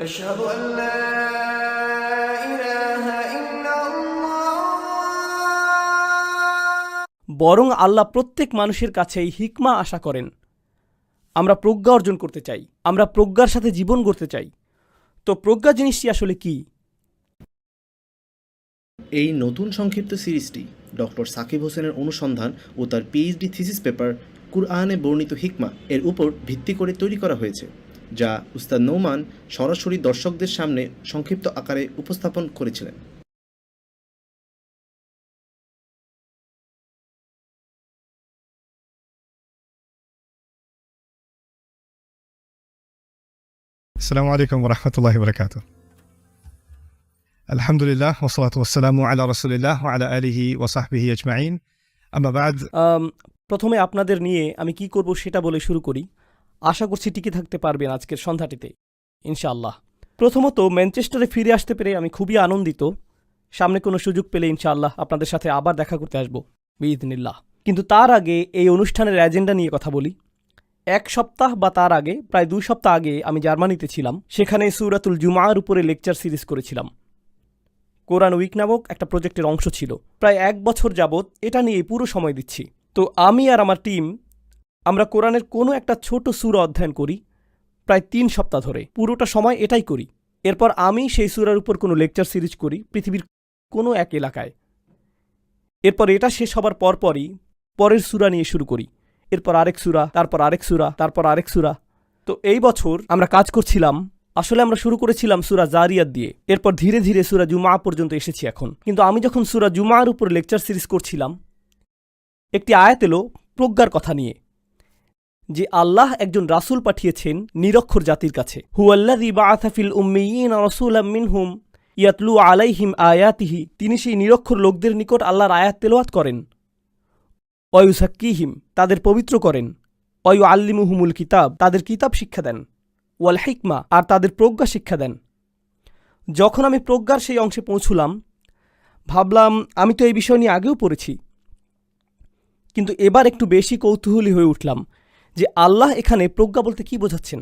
أشهد أن لا إله إلا الله। বরং আল্লাহ প্রত্যেক মানুষের কাছেই হিকমা আশা করেন। আমরা প্রজ্ঞা অর্জন করতে চাই, আমরা প্রজ্ঞার সাথে জীবন গড়তে চাই। তো প্রজ্ঞা জিনিসটি আসলে কি? এই নতুন সংক্ষিপ্ত সিরিজটি ডক্টর সাকিব হোসেনের অনুসন্ধান ও তার পিএইচডি থিসিস পেপার কুরআনে বর্ণিত হিকমা এর উপর ভিত্তি করে তৈরি করা হয়েছে, যা উস্তাদ নোমান সরাসরি দর্শকদের সামনে সংক্ষিপ্ত আকারে উপস্থাপন করেছিলেন। السلام عليكم ورحمة الله وبركاته. الحمد لله والصلاة والسلام على رسول الله وعلى آله وصحبه أجمعين. أما بعد. প্রথমে আপনাদের নিয়ে আমি কি করব সেটা বলে শুরু করি। আশা করছি টিকে থাকতে পারবেন আজকের সন্ধ্যাটিতে ইনশাআল্লাহ। প্রথমত ম্যানচেস্টারে ফিরে আসতে পেরে আমি খুবই আনন্দিত। সামনে কোনো সুযোগ পেলে ইনশাআল্লাহ আপনাদের সাথে আবার দেখা করতে আসব বিইذনিল্লাহ। কিন্তু তার আগে এই অনুষ্ঠানের এজেন্ডা নিয়ে কথা বলি। এক সপ্তাহ বা তার আগে, প্রায় 2 সপ্তাহ আগে আমি জার্মানিতে ছিলাম। সেখানে সূরাতুল জুমার উপরে লেকচার সিরিজ করেছিলাম। কোরআন উইক নামক একটা প্রজেক্টের অংশ ছিল। প্রায় 1 বছর যাবৎ এটা নিয়ে পুরো সময় দিচ্ছি। তো আমি আর আমার টিম আমরা কোরআনের কোনো একটা ছোট সূরা অধ্যয়ন করি প্রায় 3 সপ্তাহ ধরে। পুরোটা সময় এটাই করি। এরপর আমি সেই সূরার উপর কোনো লেকচার সিরিজ করি পৃথিবীর কোনো এক এলাকায়। এরপর এটা শেষ হবার পরপরই পরের সূরা নিয়ে শুরু করি। এরপর আরেক সূরা, তারপর আরেক সূরা, তারপর আরেক সূরা। তো এই বছর আমরা কাজ করছিলাম, আসলে আমরা শুরু করেছিলাম সূরা জারিয়াত দিয়ে। এরপর ধীরে ধীরে সূরা জুমা পর্যন্ত এসেছি এখন। কিন্তু আমি যখন সূরা জুমার উপর লেকচার সিরিজ করছিলাম, একটি আয়াত এলো প্রজ্ঞার কথা নিয়ে, যে আল্লাহ একজন রাসূল পাঠিয়েছেন নিরক্ষর জাতির কাছে। হুয়াল্লাযী বাআসা ফিল উম্মিয়িনা রাসূলাম মিনহুম ইয়াতলু আলাইহিম আয়াতিহি। তিনি সেই নিরক্ষর লোকদের নিকট আল্লাহর আয়াত তেলাওয়াত করেন। ওয়ায়ুযাক্কিহিম, তাদের পবিত্র করেন। ওয়ায়ুআল্লিমুহুমুল কিতাব, তাদের কিতাব শিক্ষা দেন। ওয়াল হিকমা, আর তাদের প্রজ্ঞা শিক্ষা দেন। যখন আমি প্রজ্ঞার সেই অংশে পৌঁছলাম, ভাবলাম আমি তো এই বিষয় নিয়ে আগেও পড়েছি, কিন্তু এবার একটু বেশি কৌতূহলী হয়ে উঠলাম যে আল্লাহ এখানে প্রজ্ঞা বলতে কি বোঝাচ্ছেন,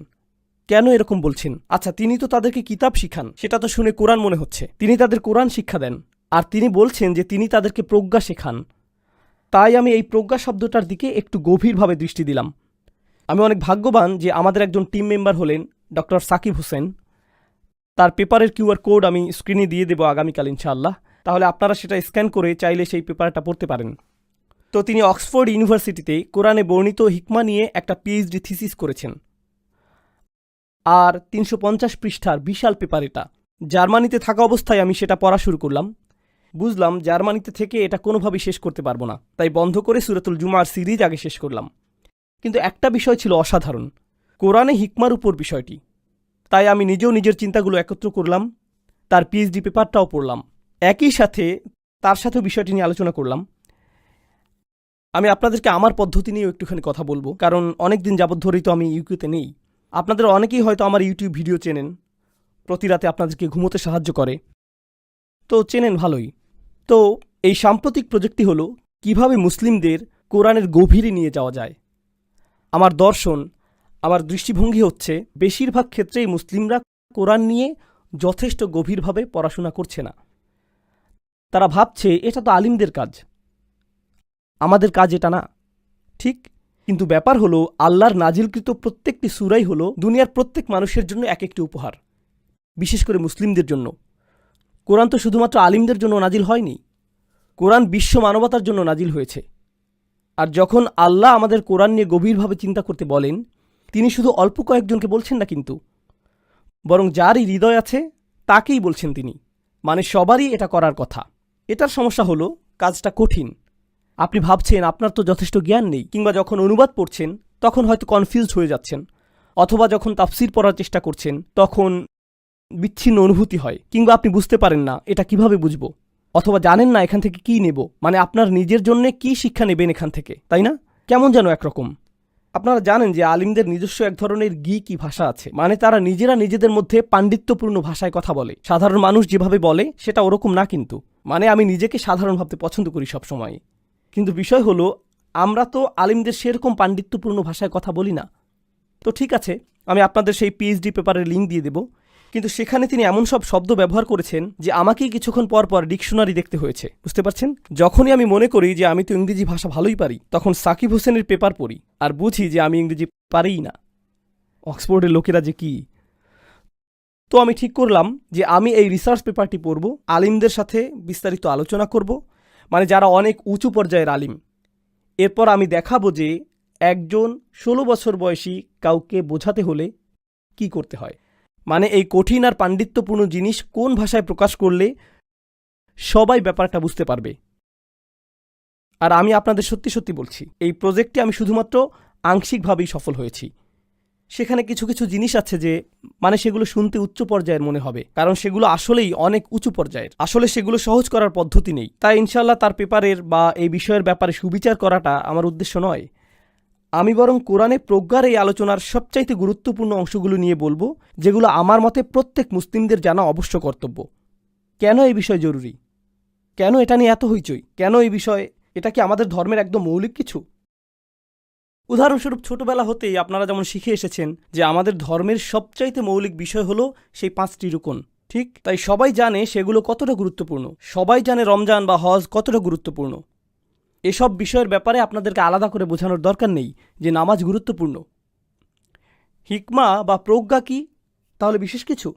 কেন এরকম বলছেন। আচ্ছা, তিনি তো তাদেরকে কিতাব শিখান, সেটা তো শুনে কোরআন মনে হচ্ছে। তিনি তাদের কোরআন শিক্ষা দেন, আর তিনি বলছেন যে তিনি তাদেরকে প্রজ্ঞা শেখান। তাই আমি এই প্রজ্ঞা শব্দটার দিকে একটু গভীরভাবে দৃষ্টি দিলাম। আমি অনেক ভাগ্যবান যে আমাদের একজন টিম মেম্বার হলেন ডক্টর সাকিব হোসেন। তার পেপারের কিউআর কোড আমি স্ক্রিনে দিয়ে দেব আগামীকাল ইনশাআল্লাহ। তাহলে আপনারা সেটা স্ক্যান করে চাইলে সেই পেপারটা পড়তে পারেন। তো তিনি অক্সফোর্ড ইউনিভার্সিটিতে কোরআনে বর্ণিত হিকমা নিয়ে একটা পিএইচডি থিসিস করেছেন। আর 350 পৃষ্ঠার বিশাল পেপার এটা। জার্মানিতে থাকা অবস্থায় আমি সেটা পড়া শুরু করলাম। বুঝলাম জার্মানিতে থেকে এটা কোনোভাবেই শেষ করতে পারবো না, তাই বন্ধ করে সূরাতুল জুমার সিরিজ আগে শেষ করলাম। কিন্তু একটা বিষয় ছিল অসাধারণ, কোরআনে হিকমার উপর বিষয়টি। তাই আমি নিজেও নিজের চিন্তাগুলো একত্র করলাম, তার পিএইচডি পেপারটাও পড়লাম, একই সাথে তার সাথেও বিষয়টি নিয়ে আলোচনা করলাম। আমি আপনাদেরকে আমার পদ্ধতি নিয়েও একটুখানি কথা বলবো, কারণ অনেক দিন যাবৎ ধরেই তো আমি ইউকেতে নেই। আপনাদের অনেকেই হয়তো আমার ইউটিউব ভিডিও চেনেন, প্রতি রাতে আপনাদেরকে ঘুমোতে সাহায্য করে, তো চেনেন ভালোই। তো এই সাম্প্রতিক প্রজেক্টটি হলো কিভাবে মুসলিমদের কোরআনের গভীরে নিয়ে যাওয়া যায়। আমার দর্শন, আমার দৃষ্টিভঙ্গি হচ্ছে বেশিরভাগ ক্ষেত্রেই মুসলিমরা কোরআন নিয়ে যথেষ্ট গভীরভাবে পড়াশোনা করছে না। তারা ভাবছে এটা তো আলিমদের কাজ, আমাদের কাজ এটা না। ঠিক, কিন্তু ব্যাপার হলো আল্লাহর নাজিলকৃত প্রত্যেকটি সূরাই হলো দুনিয়ার প্রত্যেক মানুষের জন্য এক একটি উপহার, বিশেষ করে মুসলিমদের জন্য। কোরআন তো শুধুমাত্র আলিমদের জন্য নাজিল হয়নি, কোরআন বিশ্ব মানবতার জন্য নাজিল হয়েছে। আর যখন আল্লাহ আমাদের কোরআন নিয়ে গভীরভাবে চিন্তা করতে বলেন, তিনি শুধু অল্প কয়েকজনকে বলছেন না কিন্তু, বরং যারই হৃদয় আছে তাকেই বলছেন তিনি। মানে সবারই এটা করার কথা। এটার সমস্যা হলো কাজটা কঠিন। আপনি ভাবছেন আপনার তো যথেষ্ট জ্ঞান নেই, কিংবা যখন অনুবাদ পড়ছেন তখন হয়তো কনফিউজড হয়ে যাচ্ছেন, অথবা যখন তাফসির পড়ার চেষ্টা করছেন তখন বিচ্ছিন্ন অনুভূতি হয়, কিংবা আপনি বুঝতে পারেন না এটা কিভাবে বুঝবো, অথবা জানেন না এখান থেকে কি নেব, মানে আপনার নিজের জন্য কি শিক্ষা নেবেন এখান থেকে, তাই না? কেমন যেন একরকম। আপনারা জানেন যে আলিমদের নিজস্ব এক ধরনের গিকি ভাষা আছে, মানে তারা নিজেরা নিজেদের মধ্যে পাণ্ডিত্যপূর্ণ ভাষায় কথা বলে। সাধারণ মানুষ যেভাবে বলে সেটা ওরকম না কিন্তু। মানে আমি নিজেকে সাধারণ ভাবতে পছন্দ করি সব সময়, কিন্তু বিষয় হলো আমরা তো আলিমদের সেরকম পাণ্ডিত্যপূর্ণ ভাষায় কথা বলি না। তো ঠিক আছে, আমি আপনাদের সেই পিএইচডি পেপারের লিঙ্ক দিয়ে দেব। কিন্তু সেখানে তিনি এমন সব শব্দ ব্যবহার করেছেন যে আমাকেই কিছুক্ষণ পর পর ডিকশনারি দেখতে হয়েছে, বুঝতে পারছেন? যখনই আমি মনে করি যে আমি তো ইংরেজি ভাষা ভালোই পারি, তখন সাকিব হোসেনের পেপার পড়ি আর বুঝি যে আমি ইংরেজি পারিই না। অক্সফোর্ডের লোকেরা যে কি! তো আমি ঠিক করলাম যে আমি এই রিসার্চ পেপারটি পড়ব, আলিমদের সাথে বিস্তারিত আলোচনা করব, মানে যারা অনেক উঁচু পর্যায়ের আলিম। এরপর আমি দেখাবো যে একজন 16 বছর বয়সী কাউকে বোঝাতে হলে কি করতে হয়, মানে এই কঠিন আর পাণ্ডিত্যপূর্ণ জিনিস কোন ভাষায় প্রকাশ করলে সবাই ব্যাপারটা বুঝতে পারবে। আর আমি আপনাদের সত্যি সত্যি বলছি, এই প্রজেক্টে আমি শুধুমাত্র আংশিকভাবেই সফল হয়েছি। সেখানে কিছু কিছু জিনিস আছে যে মানে সেগুলো শুনতে উচ্চ পর্যায়ের মনে হবে, কারণ সেগুলো আসলেই অনেক উঁচু পর্যায়ের। আসলে সেগুলো সহজ করার পদ্ধতি নেই। তাই ইনশাল্লাহ তার পেপারের বা এই বিষয়ের ব্যাপারে সুবিচার করাটা আমার উদ্দেশ্য নয়। আমি বরং কোরআনে প্রজ্ঞার এই আলোচনার সবচাইতে গুরুত্বপূর্ণ অংশগুলো নিয়ে বলবো, যেগুলো আমার মতে প্রত্যেক মুসলিমদের জানা অবশ্য কর্তব্য। কেন এই বিষয় জরুরি? কেন এটা নিয়ে এত হইচই? কেন এই বিষয়? এটা কি আমাদের ধর্মের একদম মৌলিক কিছু? উদাহরণস্বরূপ, ছোটবেলা হতেই আপনারা যেমন শিখে এসেছেন যে আমাদের ধর্মের সবচাইতে মৌলিক বিষয় হলো সেই 5টি রুকন, ঠিক? তাই সবাই জানে সেগুলো কতটা গুরুত্বপূর্ণ। সবাই জানে রমজান বা হজ কতটা গুরুত্বপূর্ণ। এসব বিষয়ের ব্যাপারে আপনাদেরকে আলাদা করে বোঝানোর দরকার নেই যে নামাজ গুরুত্বপূর্ণ। হিকমা বা প্রজ্ঞা কি তাহলে বিশেষ কিছু?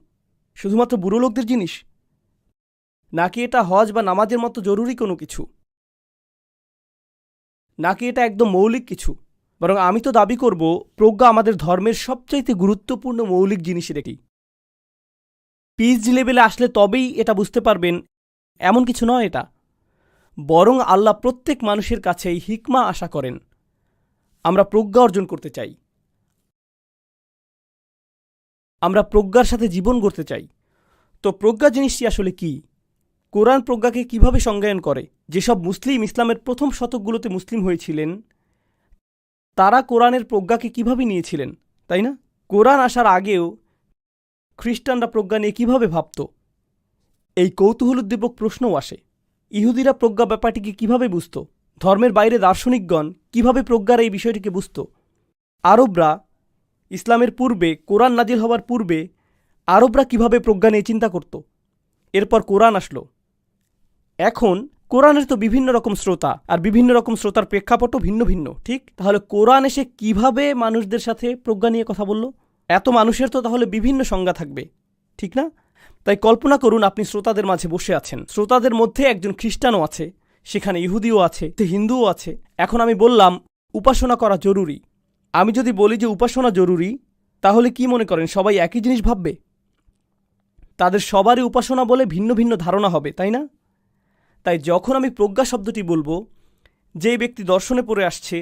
শুধুমাত্র বুড়ো লোকদের জিনিস? নাকি এটা হজ বা নামাজের মতো জরুরি কোনো কিছু? নাকি এটা একদম মৌলিক কিছু? বরং আমি তো দাবি করব প্রজ্ঞা আমাদের ধর্মের সবচাইতে গুরুত্বপূর্ণ মৌলিক জিনিসের একটি। পিএইচডি লেভেলে আসলে তবেই এটা বুঝতে পারবেন এমন কিছু নয় এটা, বরং আল্লাহ প্রত্যেক মানুষের কাছেই হিকমা আশা করেন। আমরা প্রজ্ঞা অর্জন করতে চাই, আমরা প্রজ্ঞার সাথে জীবন গড়তে চাই। তো প্রজ্ঞা জিনিসটি আসলে কি? কোরআন প্রজ্ঞাকে কিভাবে সংজ্ঞায়ন করে? যেসব মুসলিম ইসলামের প্রথম শতকগুলোতে মুসলিম হয়েছিলেন তারা কোরআনের প্রজ্ঞাকে কিভাবে নিয়েছিলেন, তাই না? কোরআন আসার আগেও খ্রিস্টানরা প্রজ্ঞা নিয়ে কিভাবে ভাবত, এই কৌতূহলোদ্দীপক প্রশ্নও আসে। ইহুদিরা প্রজ্ঞা ব্যাপারটিকে কিভাবে বুঝত? ধর্মের বাইরে দার্শনিকগণ কিভাবে প্রজ্ঞার এই বিষয়টিকে বুঝত? আরবরা ইসলামের পূর্বে, কোরআন নাজিল হওয়ার পূর্বে আরবরা কিভাবে প্রজ্ঞা নিয়ে চিন্তা করত? এরপর কোরআন আসলো। এখন কোরআনের তো বিভিন্ন রকম শ্রোতা, আর বিভিন্ন রকম শ্রোতার প্রেক্ষাপটও ভিন্ন ভিন্ন, ঠিক? তাহলে কোরআন এসে কিভাবে মানুষদের সাথে প্রজ্ঞা নিয়ে কথা বলল? এত মানুষের তো তাহলে বিভিন্ন সংজ্ঞা থাকবে, ঠিক না? তাই কল্পনা করুন আপনি শ্রোতাদের মাঝে বসে আছেন, শ্রোতাদের মধ্যে একজন খ্রিস্টানও আছে, সেখানে ইহুদিও আছে, হিন্দুও আছে। এখন আমি বললাম উপাসনা করা জরুরি। আমি যদি বলি যে উপাসনা জরুরি, তাহলে কি মনে করেন সবাই একই জিনিস ভাববে? তাদের সবারই উপাসনা বলে ভিন্ন ভিন্ন ধারণা হবে, তাই না? তাই যখন আমি প্রজ্ঞা শব্দটি বলবো, যে ব্যক্তি দর্শনে পড়ে আসছে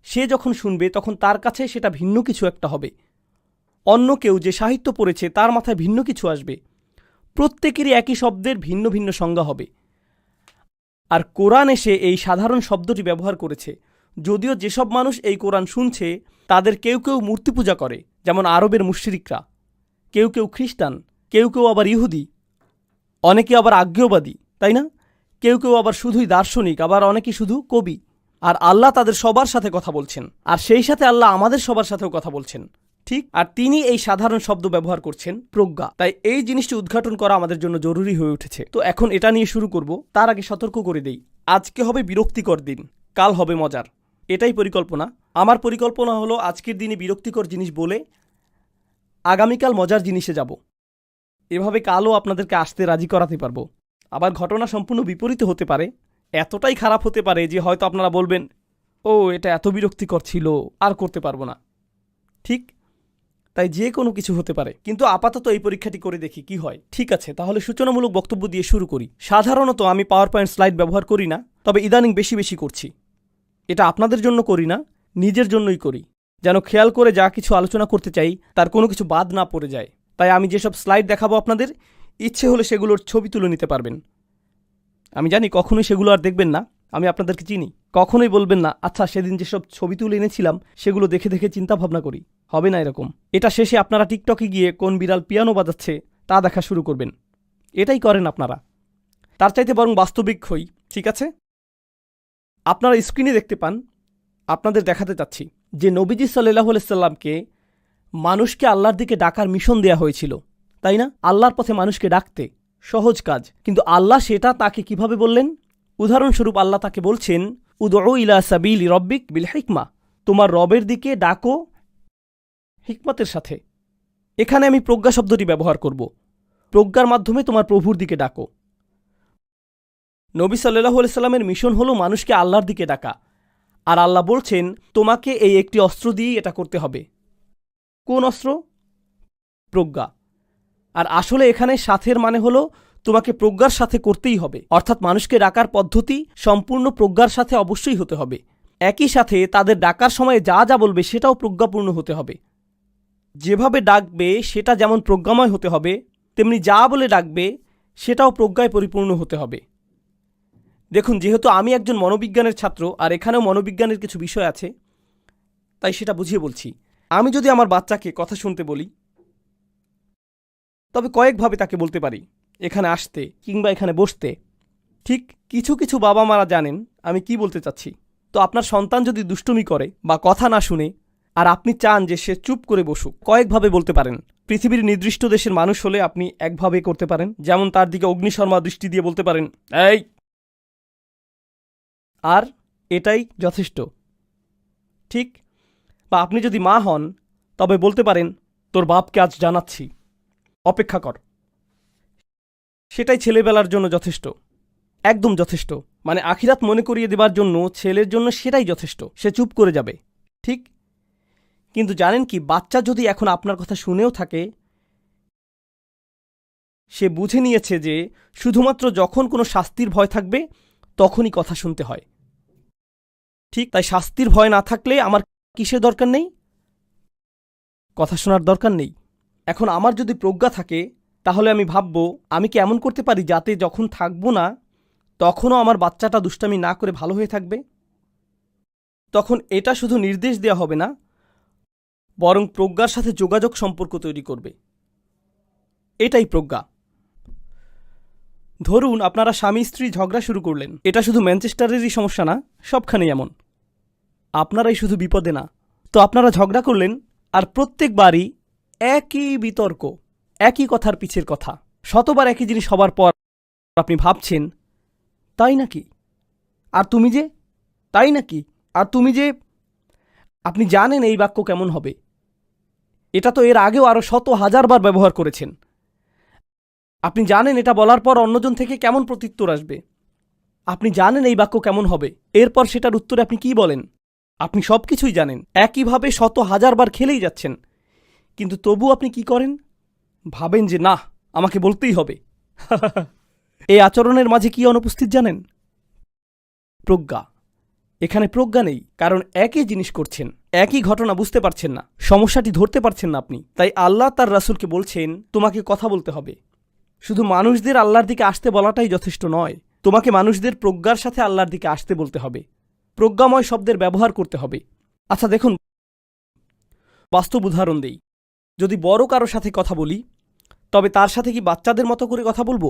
সে যখন শুনবে তখন তার কাছে সেটা ভিন্ন কিছু একটা হবে। অন্য কেউ যে সাহিত্য পড়েছে তার মাথায় ভিন্ন কিছু আসবে। প্রত্যেকেরই একই শব্দের ভিন্ন ভিন্ন সংজ্ঞা হবে। আর কোরআন এসে এই সাধারণ শব্দটি ব্যবহার করেছে, যদিও যেসব মানুষ এই কোরআন শুনছে তাদের কেউ কেউ মূর্তি পূজা করে, যেমন আরবের মুশরিকরা, কেউ কেউ খ্রিস্টান, কেউ কেউ আবার ইহুদি, অনেকে আবার আজ্ঞেয়বাদী, তাই না? কেউ কেউ আবার শুধুই দার্শনিক, আবার অনেকে শুধু কবি। আর আল্লাহ তাদের সবার সাথে কথা বলছেন, আর সেই সাথে আল্লাহ আমাদের সবার সাথেও কথা বলছেন, ঠিক? আর তিনি এই সাধারণ শব্দ ব্যবহার করছেন প্রজ্ঞা। তাই এই জিনিসটি উদ্ঘাটন করা আমাদের জন্য জরুরি হয়ে উঠেছে। তো এখন এটা নিয়ে শুরু করব, তার আগে সতর্ক করে দেই, আজকে হবে বিরক্তিকর দিন, কাল হবে মজার। এটাই পরিকল্পনা। আমার পরিকল্পনা হলো আজকের দিনে বিরক্তিকর জিনিস বলে আগামীকাল মজার জিনিসে যাব। এভাবে কালও আপনাদেরকে আসতে রাজি করাতে পারবো। আবার ঘটনা সম্পূর্ণ বিপরীত হতে পারে, এতটাই খারাপ হতে পারে যে হয়তো আপনারা বলবেন, ও এটা এত বিরক্তিকর ছিল, আর করতে পারবো না, ঠিক? তাই যে কোনো কিছু হতে পারে, কিন্তু আপাতত এই পরীক্ষাটি করে দেখি কি হয়। ঠিক আছে, তাহলে সূচনামূলক বক্তব্য দিয়ে শুরু করি। সাধারণত আমি পাওয়ার পয়েন্ট স্লাইড ব্যবহার করি না, তবে ইদানিং বেশি বেশি করছি। এটা আপনাদের জন্য করি না, নিজের জন্যই করি, যেন খেয়াল করে যা কিছু আলোচনা করতে চাই তার কোনো কিছু বাদ না পড়ে যায়। তাই আমি যেসব স্লাইড দেখাবো আপনাদের, ইচ্ছে হলে সেগুলোর ছবি তুলে নিতে পারবেন। আমি জানি কখনোই সেগুলো আর দেখবেন না, আমি আপনাদেরকে চিনি। কখনোই বলবেন না, আচ্ছা সেদিন যেসব ছবি তুলে এনেছিলাম সেগুলো দেখে দেখে চিন্তা ভাবনা করি। হবে না এরকম। এটা শেষে আপনারা টিকটকে গিয়ে কোন বিড়াল পিয়ানো বাজাচ্ছে তা দেখা শুরু করবেন। এটাই করেন আপনারা। তার চাইতে বরং বাস্তবিক হই, ঠিক আছে? আপনারা স্ক্রিনে দেখতে পান, আপনাদের দেখাতে চাচ্ছি যে নবীজি সাল্লাল্লাহু আলাইহি সাল্লামকে মানুষকে আল্লাহর দিকে ডাকার মিশন দেয়া হয়েছিল, তাই না? আল্লাহর পথে মানুষকে ডাকতে সহজ কাজ, কিন্তু আল্লাহ সেটা তাকে কিভাবে বললেন? উদাহরণস্বরূপ আল্লাহ তাকে বলছেন, উদউ ইলা সাবিলি রব্বিক বিল হিকমা, তোমার রবের দিকে ডাকো হিকমতের সাথে। এখানে আমি প্রজ্ঞা শব্দটি ব্যবহার করব। প্রজ্ঞার মাধ্যমে তোমার প্রভুর দিকে ডাকো। নবী সাল্লাল্লাহু আলাইহি সাল্লামের মিশন হলো মানুষকে আল্লাহর দিকে ডাকা, আর আল্লাহ বলছেন তোমাকে এই একটি অস্ত্র দিয়েই এটা করতে হবে। কোন অস্ত্র? প্রজ্ঞা। আর আসলে এখানে সাথের মানে হলো তোমাকে প্রজ্ঞার সাথে করতেই হবে, অর্থাৎ মানুষকে ডাকার পদ্ধতি সম্পূর্ণ প্রজ্ঞার সাথে অবশ্যই হতে হবে। একই সাথে তাদের ডাকার সময়ে যা যা বলবে সেটাও প্রজ্ঞাপূর্ণ হতে হবে। যেভাবে ডাকবে সেটা যেমন প্রজ্ঞাময় হতে হবে, তেমনি যা বলে ডাকবে সেটাও প্রজ্ঞায় পরিপূর্ণ হতে হবে। দেখুন, যেহেতু আমি একজন মনোবিজ্ঞানের ছাত্র আর এখানেও মনোবিজ্ঞানের কিছু বিষয় আছে, তাই সেটা বুঝিয়ে বলছি। আমি যদি আমার বাচ্চাকে কথা শুনতে বলি, তবে কয়েকভাবে তাকে বলতে পারি এখানে আসতে কিংবা এখানে বসতে। ঠিক কিছু কিছু বাবা মারা জানেন আমি কি বলতে চাচ্ছি। তো আপনার সন্তান যদি দুষ্টুমি করে বা কথা না শুনে আর আপনি চান যে সে চুপ করে বসুক, কয়েকভাবে বলতে পারেন। পৃথিবীর নির্দিষ্ট দেশের মানুষ হলে আপনি একভাবে করতে পারেন, যেমন তার দিকে অগ্নিশর্মা দৃষ্টি দিয়ে বলতে পারেন, এই, আর এটাই যথেষ্ট। ঠিক, বা আপনি যদি মা হন তবে বলতে পারেন, তোর বাপকে আজ জানাচ্ছি, অপেক্ষা কর। সেটাই ছেলেবেলার জন্য যথেষ্ট, একদম যথেষ্ট। মানে আখিরাত মনে করিয়ে দেবার জন্য ছেলের জন্য সেটাই যথেষ্ট, সে চুপ করে যাবে। ঠিক, কিন্তু জানেন কি, বাচ্চা যদি এখন আপনার কথা শুনেও থাকে, সে বুঝে নিয়েছে যে শুধুমাত্র যখন কোনো শাস্তির ভয় থাকবে তখনই কথা শুনতে হয়। ঠিক, তাই শাস্তির ভয় না থাকলে আমার কিসের দরকার নেই? কথা শোনার দরকার নেই। এখন আমার যদি প্রজ্ঞা থাকে তাহলে আমি ভাবব আমি কি এমন করতে পারি যাতে যখন থাকবো না তখনও আমার বাচ্চাটা দুষ্টামি না করে ভালো হয়ে থাকবে। তখন এটা শুধু নির্দেশ দেওয়া হবে না, বরং প্রজ্ঞার সাথে যোগাযোগ সম্পর্ক তৈরি করবে। এটাই প্রজ্ঞা। ধরুন আপনারা স্বামী স্ত্রী ঝগড়া শুরু করলেন। এটা শুধু ম্যানচেস্টারেরই সমস্যা না, সবখানেই এমন। আপনারাই শুধু বিপদে না। তো আপনারা ঝগড়া করলেন আর প্রত্যেকবারই একই বিতর্ক, একই কথার পিছের কথা, শতবার একই জিনিস হবার পর আপনি ভাবছেন, তাই নাকি? আর তুমি যে, তাই নাকি? আর তুমি যে, আপনি জানেন এই বাক্য কেমন হবে। এটা তো এর আগেও আরও শত হাজারবার ব্যবহার করেছেন। আপনি জানেন এটা বলার পর অন্যজন থেকে কেমন প্রত্যুত্তর আসবে। আপনি জানেন এই বাক্য কেমন হবে, এরপর সেটার উত্তরে আপনি কি বলেন। আপনি সব কিছুই জানেন, একইভাবে শত হাজারবার খেলেই যাচ্ছেন, কিন্তু তবু আপনি কি করেন? ভাবেন যে না, আমাকে বলতেই হবে। এই আচরণের মাঝে কি অনুপস্থিত জানেন? প্রজ্ঞা। এখানে প্রজ্ঞা নেই, কারণ একই জিনিস করছেন, একই ঘটনা বুঝতে পারছেন না, সমস্যাটি ধরতে পারছেন না আপনি। তাই আল্লাহ তার রাসূলকে বলছেন তোমাকে কথা বলতে হবে। শুধু মানুষদের আল্লাহর দিকে আসতে বলাটাই যথেষ্ট নয়, তোমাকে মানুষদের প্রজ্ঞার সাথে আল্লাহর দিকে আসতে বলতে হবে, প্রজ্ঞাময় শব্দের ব্যবহার করতে হবে। আচ্ছা দেখুন, বাস্তব উদাহরণ দেই। যদি বড় কারো সাথে কথা বলি, তবে তার সাথে কি বাচ্চাদের মতো করে কথা বলবো?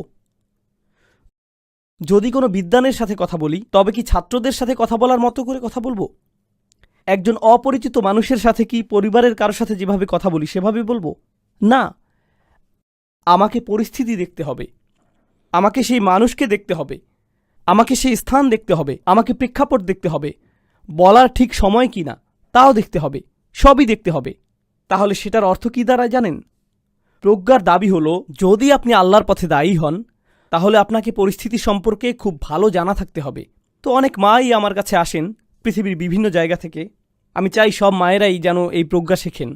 যদি কোনো বিদ্বানের সাথে কথা বলি, তবে কি ছাত্রদের সাথে কথা বলার মতো করে কথা বলবো? একজন অপরিচিত মানুষের সাথে কি পরিবারের কারোর সাথে যেভাবে কথা বলি সেভাবে বলবো? না, আমাকে পরিস্থিতি দেখতে হবে, আমাকে সেই মানুষকে দেখতে হবে, আমাকে সেই স্থান দেখতে হবে, আমাকে প্রেক্ষাপট দেখতে হবে, বলার ঠিক সময় কি না তাও দেখতে হবে, সবই দেখতে হবে। তাহলে সেটার অর্থ কী দাঁড়ায় জানেন? প্রজ্ঞার দাবি হলো যদি আপনি আল্লাহর পথে দায়ী হন তাহলে আপনাকে পরিস্থিতি সম্পর্কে খুব ভালো জানা থাকতে হবে। তো অনেক মাই আমার কাছে আসেন পৃথিবীর বিভিন্ন জায়গা থেকে। আমি চাই সব মায়েরাই যেন এই প্রজ্ঞা শেখেন।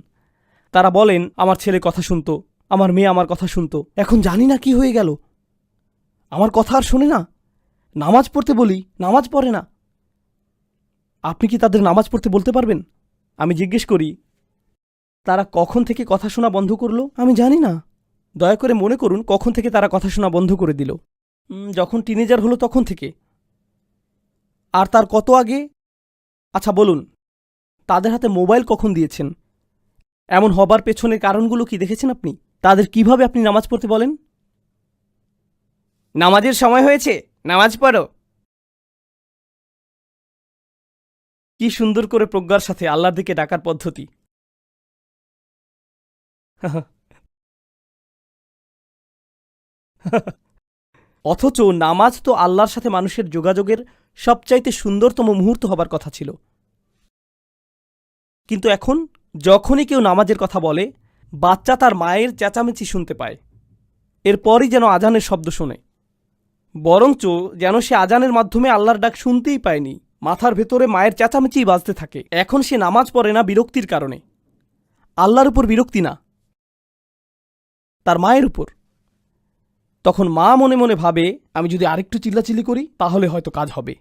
তারা বলেন আমার ছেলে কথা শুনতো, আমার মেয়ে আমার কথা শুনতো, এখন জানি না কি হয়ে গেল, আমার কথা আর শোনে না, নামাজ পড়তে বলি নামাজ পড়ে না। আপনি কি তাদের নামাজ পড়তে বলতে পারবেন? আমি জিজ্ঞেস করি, তারা কখন থেকে কথা শোনা বন্ধ করলো? আমি জানি না। দয়া করে মনে করুন কখন থেকে তারা কথা শোনা বন্ধ করে দিল। যখন টিনেজার হলো তখন থেকে। আর তার কত আগে? আচ্ছা বলুন, তাদের হাতে মোবাইল কখন দিয়েছেন? এমন হবার পেছনের কারণগুলো কি দেখেছেন আপনি? তাদের কিভাবে আপনি নামাজ পড়তে বলেন? নামাজের সময় হয়েছে, নামাজ পড়ো। কি সুন্দর করে প্রজ্ঞার সাথে আল্লাহর দিকে ডাকার পদ্ধতি। অথচ নামাজ তো আল্লাহর সাথে মানুষের যোগাযোগের সবচাইতে সুন্দরতম মুহূর্ত হবার কথা ছিল। কিন্তু এখন যখনই কেউ নামাজের কথা বলে, বাচ্চা তার মায়ের চেঁচামেচি শুনতে পায়, এরপরই যেন আজানের শব্দ শোনে, বরঞ্চ যেন সে আজানের মাধ্যমে আল্লাহর ডাক শুনতেই পায়নি। মাথার ভেতরে মায়ের চেঁচামেচিই বাজতে থাকে। এখন সে নামাজ পড়ে না বিরক্তির কারণে, আল্লাহর উপর বিরক্তি না, তার মায়ের উপর। তখন মা মনে মনে ভাবে, আমি যদি আরেকটু চিল্লাচিল্লি করি তাহলে হয়তো কাজ হবে।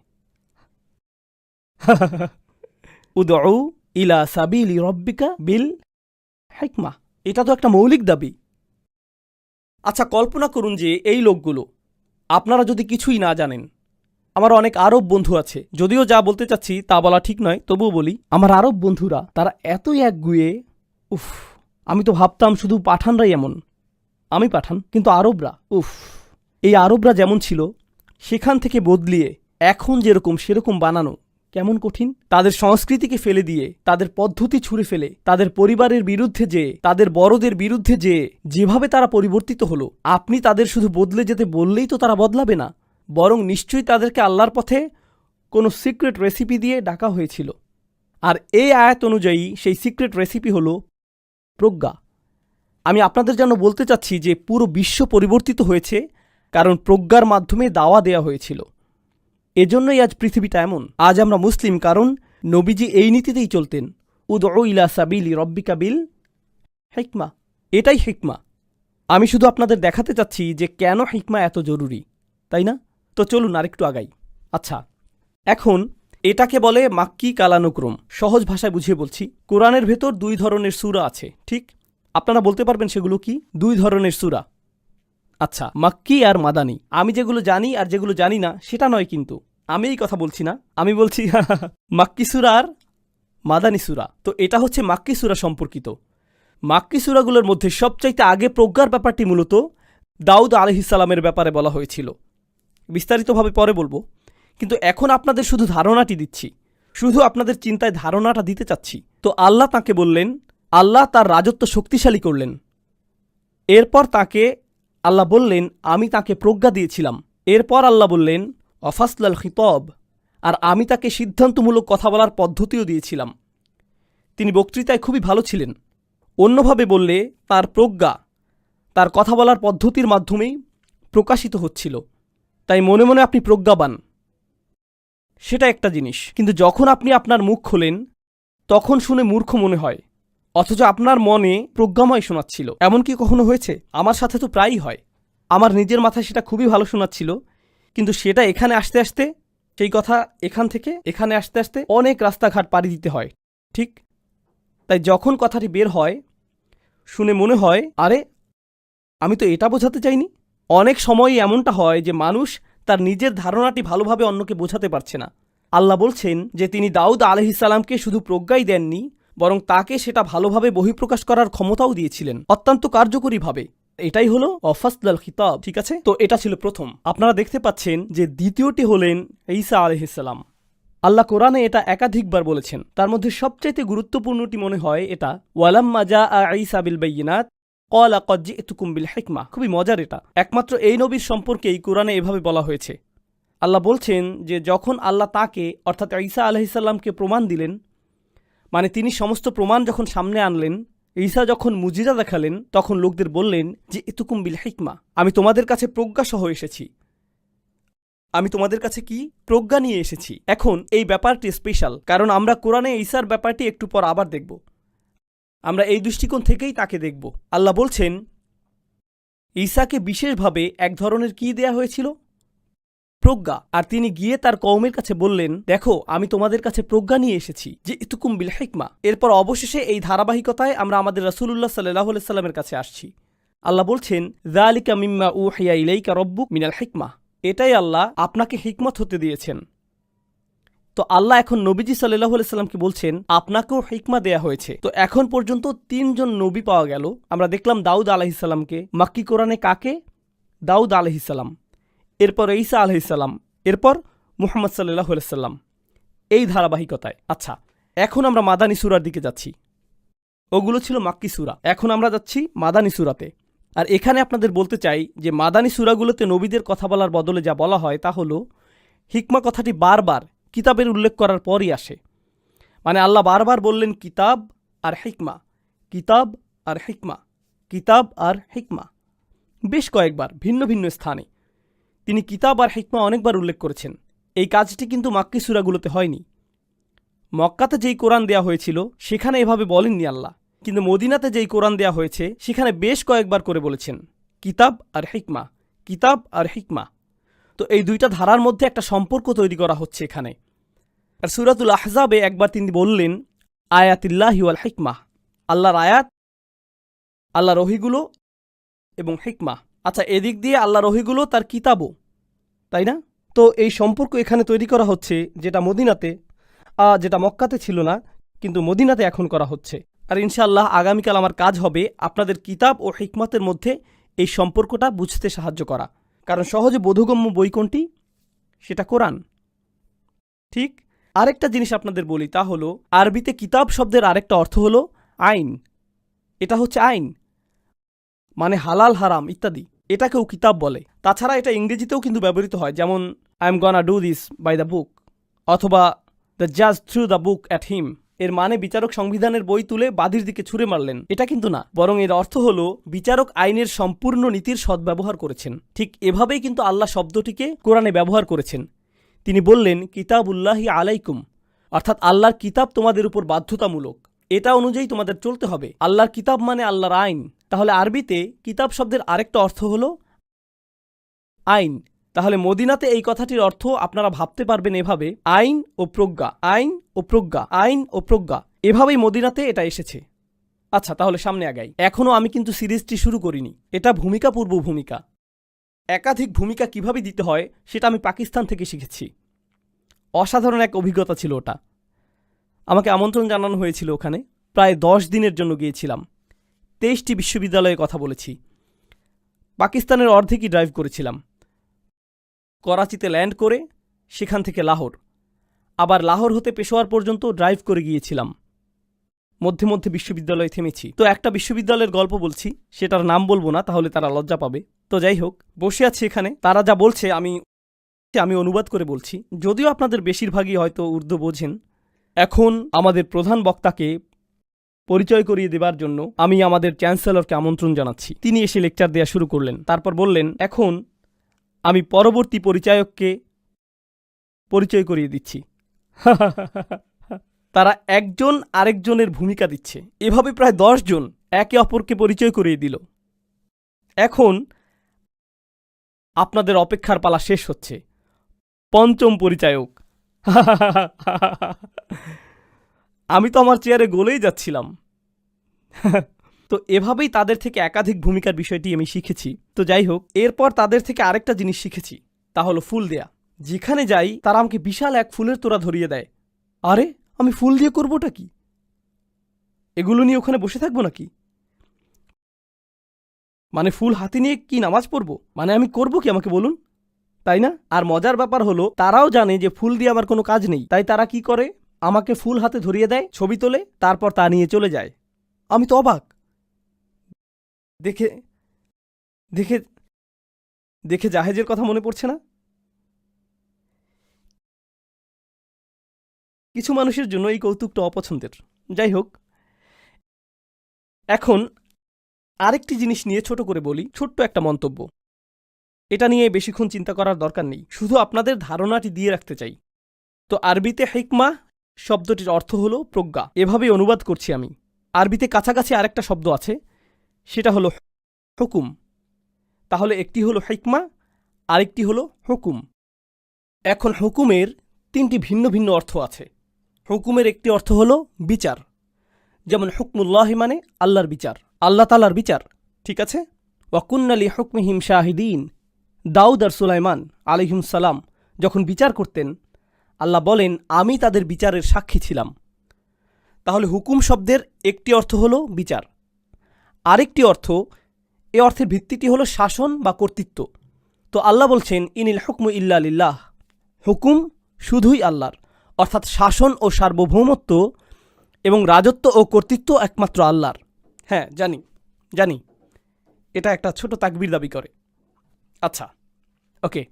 উদউ ইলা সাবিলি রব্বিকা বিল হিকমা, এটা তো একটা মৌলিক দাবি। আচ্ছা, কল্পনা করুন যে এই লোকগুলো, আপনারা যদি কিছুই না জানেন, আমার অনেক আরব বন্ধু আছে, যদিও যা বলতে চাচ্ছি তা বলা ঠিক নয়, তবুও বলি, আমার আরব বন্ধুরা তারা এতই একগুয়ে, উফ, আমি তো ভাবতাম শুধু পাঠানরাই এমন। আমি পাঠান, কিন্তু আরবরা, উফ, এই আরবরা যেমন ছিল সেখান থেকে বদলিয়ে এখন যেরকম সেরকম বানানো কেমন কঠিন। তাদের সংস্কৃতিকে ফেলে দিয়ে, তাদের পদ্ধতি ছুঁড়ে ফেলে, তাদের পরিবারের বিরুদ্ধে যেয়ে, তাদের বড়দের বিরুদ্ধে যেয়ে যেভাবে তারা পরিবর্তিত হলো, আপনি তাদের শুধু বদলে যেতে বললেই তো তারা বদলাবে না, বরং নিশ্চয়ই তাদেরকে আল্লাহর পথে কোনো সিক্রেট রেসিপি দিয়ে ডাকা হয়েছিল। আর এই আয়াত অনুযায়ী সেই সিক্রেট রেসিপি হলো প্রজ্ঞা। আমি আপনাদের জন্য বলতে চাচ্ছি যে পুরো বিশ্ব পরিবর্তিত হয়েছে কারণ প্রজ্ঞার মাধ্যমে দাওয়া দেয়া হয়েছিল। এজন্যই আজ পৃথিবীটা এমন। আজ আমরা মুসলিম কারণ নবীজি এই নীতিতেই চলতেন, উদউ ইলা সাবিলি রব্বিকা বিল হিকমা। এটাই হিকমা। আমি শুধু আপনাদের দেখাতে চাচ্ছি যে কেন হিকমা এত জরুরি, তাই না? তো চলুন আরেকটু আগাই। আচ্ছা, এখন এটাকে বলে মাক্কি কালানুক্রম। সহজ ভাষায় বুঝিয়ে বলছি, কোরআনের ভেতর 2 ধরনের সূরা আছে, ঠিক? আপনারা বলতে পারবেন সেগুলো কি? 2 ধরনের সূরা। আচ্ছা, মাক্কি আর মাদানী। আমি যেগুলো জানি আর যেগুলো জানি না সেটা নয়, কিন্তু আমি এই কথা বলছি না, আমি বলছি মাক্কি সূরা আর মাদানী সূরা। তো এটা হচ্ছে মাক্কি সূরা সম্পর্কিত। মাক্কি সূরাগুলোর মধ্যে সবচাইতে আগে প্রজ্ঞার ব্যাপারটি মূলত দাউদ আলাইহিস সালামের ব্যাপারে বলা হয়েছিল। বিস্তারিতভাবে পরে বলবো, কিন্তু এখন আপনাদের শুধু ধারণাটি দিচ্ছি, শুধু আপনাদের চিন্তায় ধারণাটা দিতে চাচ্ছি। তো আল্লাহ তাকে বললেন, আল্লাহ তার রাজত্ব শক্তিশালী করলেন। এরপর তাকে আল্লাহ বললেন, আমি তাকে প্রজ্ঞা দিয়েছিলাম। এরপর আল্লাহ বললেন অফাসলাল খিতব, আর আমি তাকে সিদ্ধান্তমূলক কথা বলার পদ্ধতিও দিয়েছিলাম। তিনি বক্তৃতায় খুবই ভালো ছিলেন। অন্যভাবে বললে তার প্রজ্ঞা তার কথা বলার পদ্ধতির মাধ্যমেই প্রকাশিত হচ্ছিল। তাই মনে মনে আপনি প্রজ্ঞাবান, সেটা একটা জিনিস, কিন্তু যখন আপনি আপনার মুখ খোলেন তখন শুনে মূর্খ মনে হয়, অথচ আপনার মনে প্রজ্ঞাময় শোনাচ্ছিল। এমন কি কখনো হয়েছে? আমার সাথে তো প্রায়ই হয়। আমার নিজের মাথায় সেটা খুবই ভালো শোনাচ্ছিল, কিন্তু সেটা এখানে আসতে আসতে, সেই কথা এখান থেকে এখানে আসতে আসতে অনেক রাস্তাঘাট পাড়ি দিতে হয়, ঠিক? তাই যখন কথাটি বের হয় শুনে মনে হয়, আরে আমি তো এটা বোঝাতে চাইনি। অনেক সময়ই এমনটা হয় যে মানুষ তার নিজের ধারণাটি ভালোভাবে অন্যকে বোঝাতে পারছে না। আল্লাহ বলছেন যে তিনি দাউদ আলাইহিস সালামকে শুধু প্রজ্ঞাই দেননি, বরং তাকে সেটা ভালোভাবে বহিঃপ্রকাশ করার ক্ষমতাও দিয়েছিলেন, অত্যন্ত কার্যকরীভাবে। এটাই হলো অফাসলাল খিতাব, ঠিক আছে? তো এটা ছিল প্রথম। আপনারা দেখতে পাচ্ছেন যে দ্বিতীয়টি হলেন ঈসা আলাইহিস সালাম। আল্লাহ কোরআনে এটা একাধিকবার বলেছেন। তার মধ্যে সবচাইতে গুরুত্বপূর্ণটি মনে হয় এটা, ওয়ালাম্মা জাআ ঈসা বিল বাইয়িনাত ক্বালা ক্বাদ জি'তুকুম বিল হিকমা। খুবই মজার এটা। একমাত্র এই নবীর সম্পর্কেই কোরআনে এভাবে বলা হয়েছে। আল্লাহ বলছেন যে যখন আল্লাহ তাকে, অর্থাৎ ঈসা আলাইহিস সালামকে প্রমাণ দিলেন, মানে তিনি সমস্ত প্রমাণ যখন সামনে আনলেন, ঈসা যখন মুজিজা দেখালেন, তখন লোকদের বললেন যে ইতুকুম বিল হিকমা, আমি তোমাদের কাছে প্রজ্ঞা সহ এসেছি। আমি তোমাদের কাছে কি? প্রজ্ঞা নিয়ে এসেছি। এখন এই ব্যাপারটি স্পেশাল, কারণ আমরা কোরআনে ঈসার ব্যাপারটি একটু পর আবার দেখব। আমরা এই দৃষ্টিকোণ থেকেই তাকে দেখব। আল্লাহ বলছেন ঈসাকে বিশেষভাবে এক ধরনের কি দেয়া হয়েছিল? প্রজ্ঞা। আর তিনি গিয়ে তার কওমের কাছে বললেন, দেখো আমি তোমাদের কাছে প্রজ্ঞা নিয়ে এসেছি, যে ইতুকুম বিল হিকমা। এরপর অবশেষে এই ধারাবাহিকতায় আমরা আমাদের রাসূলুল্লাহ সাল্লাল্লাহু আলাইহি সাল্লামের কাছে আসছি। আল্লাহ বলছেন যালিকা মিম্মা উহিয়া ইলাইকা রাব্বুক মিনাল হিকমা, এটাই আল্লাহ আপনাকে হিকমত হতে দিয়েছেন। তো আল্লাহ এখন নবীজি সাল্লাল্লাহু আলাইহি সাল্লামকে বলছেন আপনাকেও হিকমা দেয়া হয়েছে। তো এখন পর্যন্ত 3 জন নবী পাওয়া গেল। আমরা দেখলাম দাউদ আলাইহিস সালামকে, মাক্কি কোরআনে কাকে? দাউদ আলাইহিস সালাম, এরপর ঈসা আলাইহিস সালাম, এরপর মুহাম্মদ সাল্লাল্লাহু আলাইহি সাল্লাম, এই ধারাবাহিকতায়। আচ্ছা, এখন আমরা মাদানী সূরার দিকে যাচ্ছি। ওগুলো ছিল মাক্কি সূরা, এখন আমরা যাচ্ছি মাদানী সূরাতে। আর এখানে আপনাদের বলতে চাই যে মাদানী সূরাগুলোতে নবীদের কথা বলার বদলে যা বলা হয় তা হলো হিকমা কথাটি বারবার কিতাবের উল্লেখ করার পরই আসে। মানে আল্লাহ বারবার বললেন কিতাব আর হিকমা, কিতাব আর হিকমা, কিতাব আর হিকমা, বেশ কয়েকবার ভিন্ন ভিন্ন স্থানে তিনি কিতাব আর হিকমা অনেকবার উল্লেখ করেছেন। এই কাজটি কিন্তু মাক্কি সূরাগুলোতে হয়নি। মক্কাতে যেই কোরআন দেয়া হয়েছিল সেখানে এভাবে বলেননি আল্লাহ, কিন্তু মদিনাতে যেই কোরআন দেয়া হয়েছে সেখানে বেশ কয়েকবার করে বলেছেন কিতাব আর হিকমা, কিতাব আর হিকমা। তো এই দুইটা ধারার মধ্যে একটা সম্পর্ক তৈরি করা হচ্ছে এখানে। আর সূরাতুল আহজাবে একবার তিনি বললেন আয়াতিল্লাহি ওয়াল হিকমা, আল্লাহর আয়াত, আল্লাহর ওহীগুলো এবং হিকমা। আচ্ছা, এদিক দিয়ে আল্লাহর ওহীগুলো তার কিতাবও, তাই না? তো এই সম্পর্ক এখানে তৈরি করা হচ্ছে যেটা মদিনাতে, যেটা মক্কাতে ছিল না, কিন্তু মদিনাতে এখন করা হচ্ছে। আর ইনশাআল্লাহ আগামীকাল আমার কাজ হবে আপনাদের কিতাব ও হিকমতের মধ্যে এই সম্পর্কটা বুঝতে সাহায্য করা, কারণ সহজে বোধগম্য বই কোনটি? সেটা কোরআন। ঠিক আরেকটা জিনিস আপনাদের বলি, তা হলো আরবিতে কিতাব শব্দের আরেকটা অর্থ হলো আইন। এটা হচ্ছে আইন, মানে হালাল হারাম ইত্যাদি, এটাকেও কিতাব বলে। তাছাড়া এটা ইংরেজিতেও কিন্তু ব্যবহৃত হয়, যেমন I am gonna do this by the book, অথবা দ্য জাজ through the book at him. এর মানে বিচারক সংবিধানের বই তুলে বাদীর দিকে ছুঁড়ে মারলেন, এটা কিন্তু না, বরং এর অর্থ হলো বিচারক আইনের সম্পূর্ণ নীতির সদ্ব্যবহার করেছেন। ঠিক এভাবেই কিন্তু আল্লাহ শব্দটিকে কোরআনে ব্যবহার করেছেন। তিনি বললেন কিতাবুল্লাহি আলাইকুম, অর্থাৎ আল্লাহর কিতাব তোমাদের উপর বাধ্যতামূলক, এটা অনুযায়ী তোমাদের চলতে হবে। আল্লাহর কিতাব মানে আল্লাহর আইন। তাহলে আরবিতে কিতাব শব্দের আরেকটা অর্থ হলো আইন। তাহলে মদিনাতে এই কথাটির অর্থ আপনারা ভাবতে পারবেন এভাবে, আইন ও প্রজ্ঞা, আইন ও প্রজ্ঞা, আইন ও প্রজ্ঞা, এভাবেই মদিনাতে এটা এসেছে। আচ্ছা, তাহলে সামনে আগাই। এখনও আমি কিন্তু সিরিজটি শুরু করিনি, এটা ভূমিকা পূর্ব ভূমিকা। একাধিক ভূমিকা কিভাবে দিতে হয় সেটা আমি পাকিস্তান থেকে শিখেছি। অসাধারণ এক অভিজ্ঞতা ছিল ওটা। আমাকে আমন্ত্রণ জানানো হয়েছিল ওখানে, প্রায় 10 দিনের জন্য গিয়েছিলাম। 23টি বিশ্ববিদ্যালয়ে কথা বলেছি। পাকিস্তানের অর্ধেকই ড্রাইভ করেছিলাম। করাচিতে ল্যান্ড করে সেখান থেকে লাহোর, আবার লাহোর হতে পেশোয়ার পর্যন্ত ড্রাইভ করে গিয়েছিলাম। মধ্যে মধ্যে বিশ্ববিদ্যালয়ে থেমেছি। তো একটা বিশ্ববিদ্যালয়ের গল্প বলছি, সেটার নাম বলবো না, তাহলে তারা লজ্জা পাবে। তো যাই হোক, বসে আছি এখানে, তারা যা বলছে আমি অনুবাদ করে বলছি, যদিও আপনাদের বেশিরভাগই হয়তো উর্দু বোঝেন। এখন আমাদের প্রধান বক্তাকে পরিচয় করিয়ে দেবার জন্য আমি আমাদের চ্যান্সেলরকে আমন্ত্রণ জানাচ্ছি। তিনি এসে লেকচার দেওয়া শুরু করলেন। তারপর বললেন, এখন আমি পরবর্তী পরিচায়ককে পরিচয় করিয়ে দিচ্ছি। তারা একজন আরেকজনের ভূমিকা দিচ্ছে, এভাবে প্রায় 10 জন একে অপরকে পরিচয় করিয়ে দিল। এখন আপনাদের অপেক্ষার পালা শেষ হচ্ছে, পঞ্চম পরিচায়ক। আমি তো আমার চেয়ারে গলেই যাচ্ছিলাম। তো এভাবেই তাদের থেকে একাধিক ভূমিকার বিষয়টি আমি শিখেছি। তো যাই হোক, এরপর তাদের থেকে আরেকটা জিনিস শিখেছি, তা হলো ফুল দেয়া। যেখানে যাই তারা আমাকে বিশাল এক ফুলের তোড়া ধরিয়ে দেয়। আরে, আমি ফুল দিয়ে করবোটা কি? এগুলো নিয়ে ওখানে বসে থাকবো নাকি? মানে ফুল হাতে নিয়ে কি নামাজ পড়বো? মানে আমি করবো কি, আমাকে বলুন, তাই না? আর মজার ব্যাপার হলো তারাও জানে যে ফুল দিয়ে আমার কোনো কাজ নেই, তাই তারা কি করে, আমাকে ফুল হাতে ধরিয়ে দেয়, ছবি তোলে, তারপর তা নিয়ে চলে যায়। আমি তো অবাক। দেখে দেখে দেখে জাহেজের কথা মনে পড়ছে না? কিছু মানুষের জন্য এই কৌতুকটা অপছন্দের। যাই হোক, এখন আরেকটি জিনিস নিয়ে ছোট করে বলি, ছোট্ট একটা মন্তব্য। এটা নিয়ে বেশিক্ষণ চিন্তা করার দরকার নেই, শুধু আপনাদের ধারণাটি দিয়ে রাখতে চাই। তো আরবিতে হিকমা শব্দটির অর্থ হলো প্রজ্ঞা, এভাবেই অনুবাদ করছি আমি। আরবিতে কাছাকাছি আরেকটা শব্দ আছে, সেটা হলো হুকুম। তাহলে একটি হলো হিকমা, আরেকটি হলো হুকুম। এখন হুকুমের 3টি ভিন্ন ভিন্ন অর্থ আছে। হুকুমের একটি অর্থ হলো বিচার, যেমন হুকমুল্লাহি মানে আল্লাহর বিচার, আল্লাহ তাআলার বিচার, ঠিক আছে? ওয়াকুন্না লিহুকমিহিম শাহিদিন। দাউদ আর সুলাইমান আলাইহিম সালাম যখন বিচার করতেন, আল্লাহ বলেন আমি তাদের বিচারের সাক্ষী ছিলাম। তাহলে হুকুম শব্দের একটি অর্থ হলো বিচার, আরেকটি অর্থ, এ অর্থের ভিত্তিটি হলো শাসন বা কর্তৃত্ব। তো আল্লাহ বলছেন ইনিল হুকমু ইল্লা লিল্লাহ, হুকুম শুধুই আল্লাহর, অর্থাৎ শাসন ও সার্বভৌমত্ব এবং রাজত্ব ও কর্তৃত্ব একমাত্র আল্লাহর। হ্যাঁ, জানি, এটা একটা ছোট তাকবীর দাবি করে। আচ্ছা, ওকে।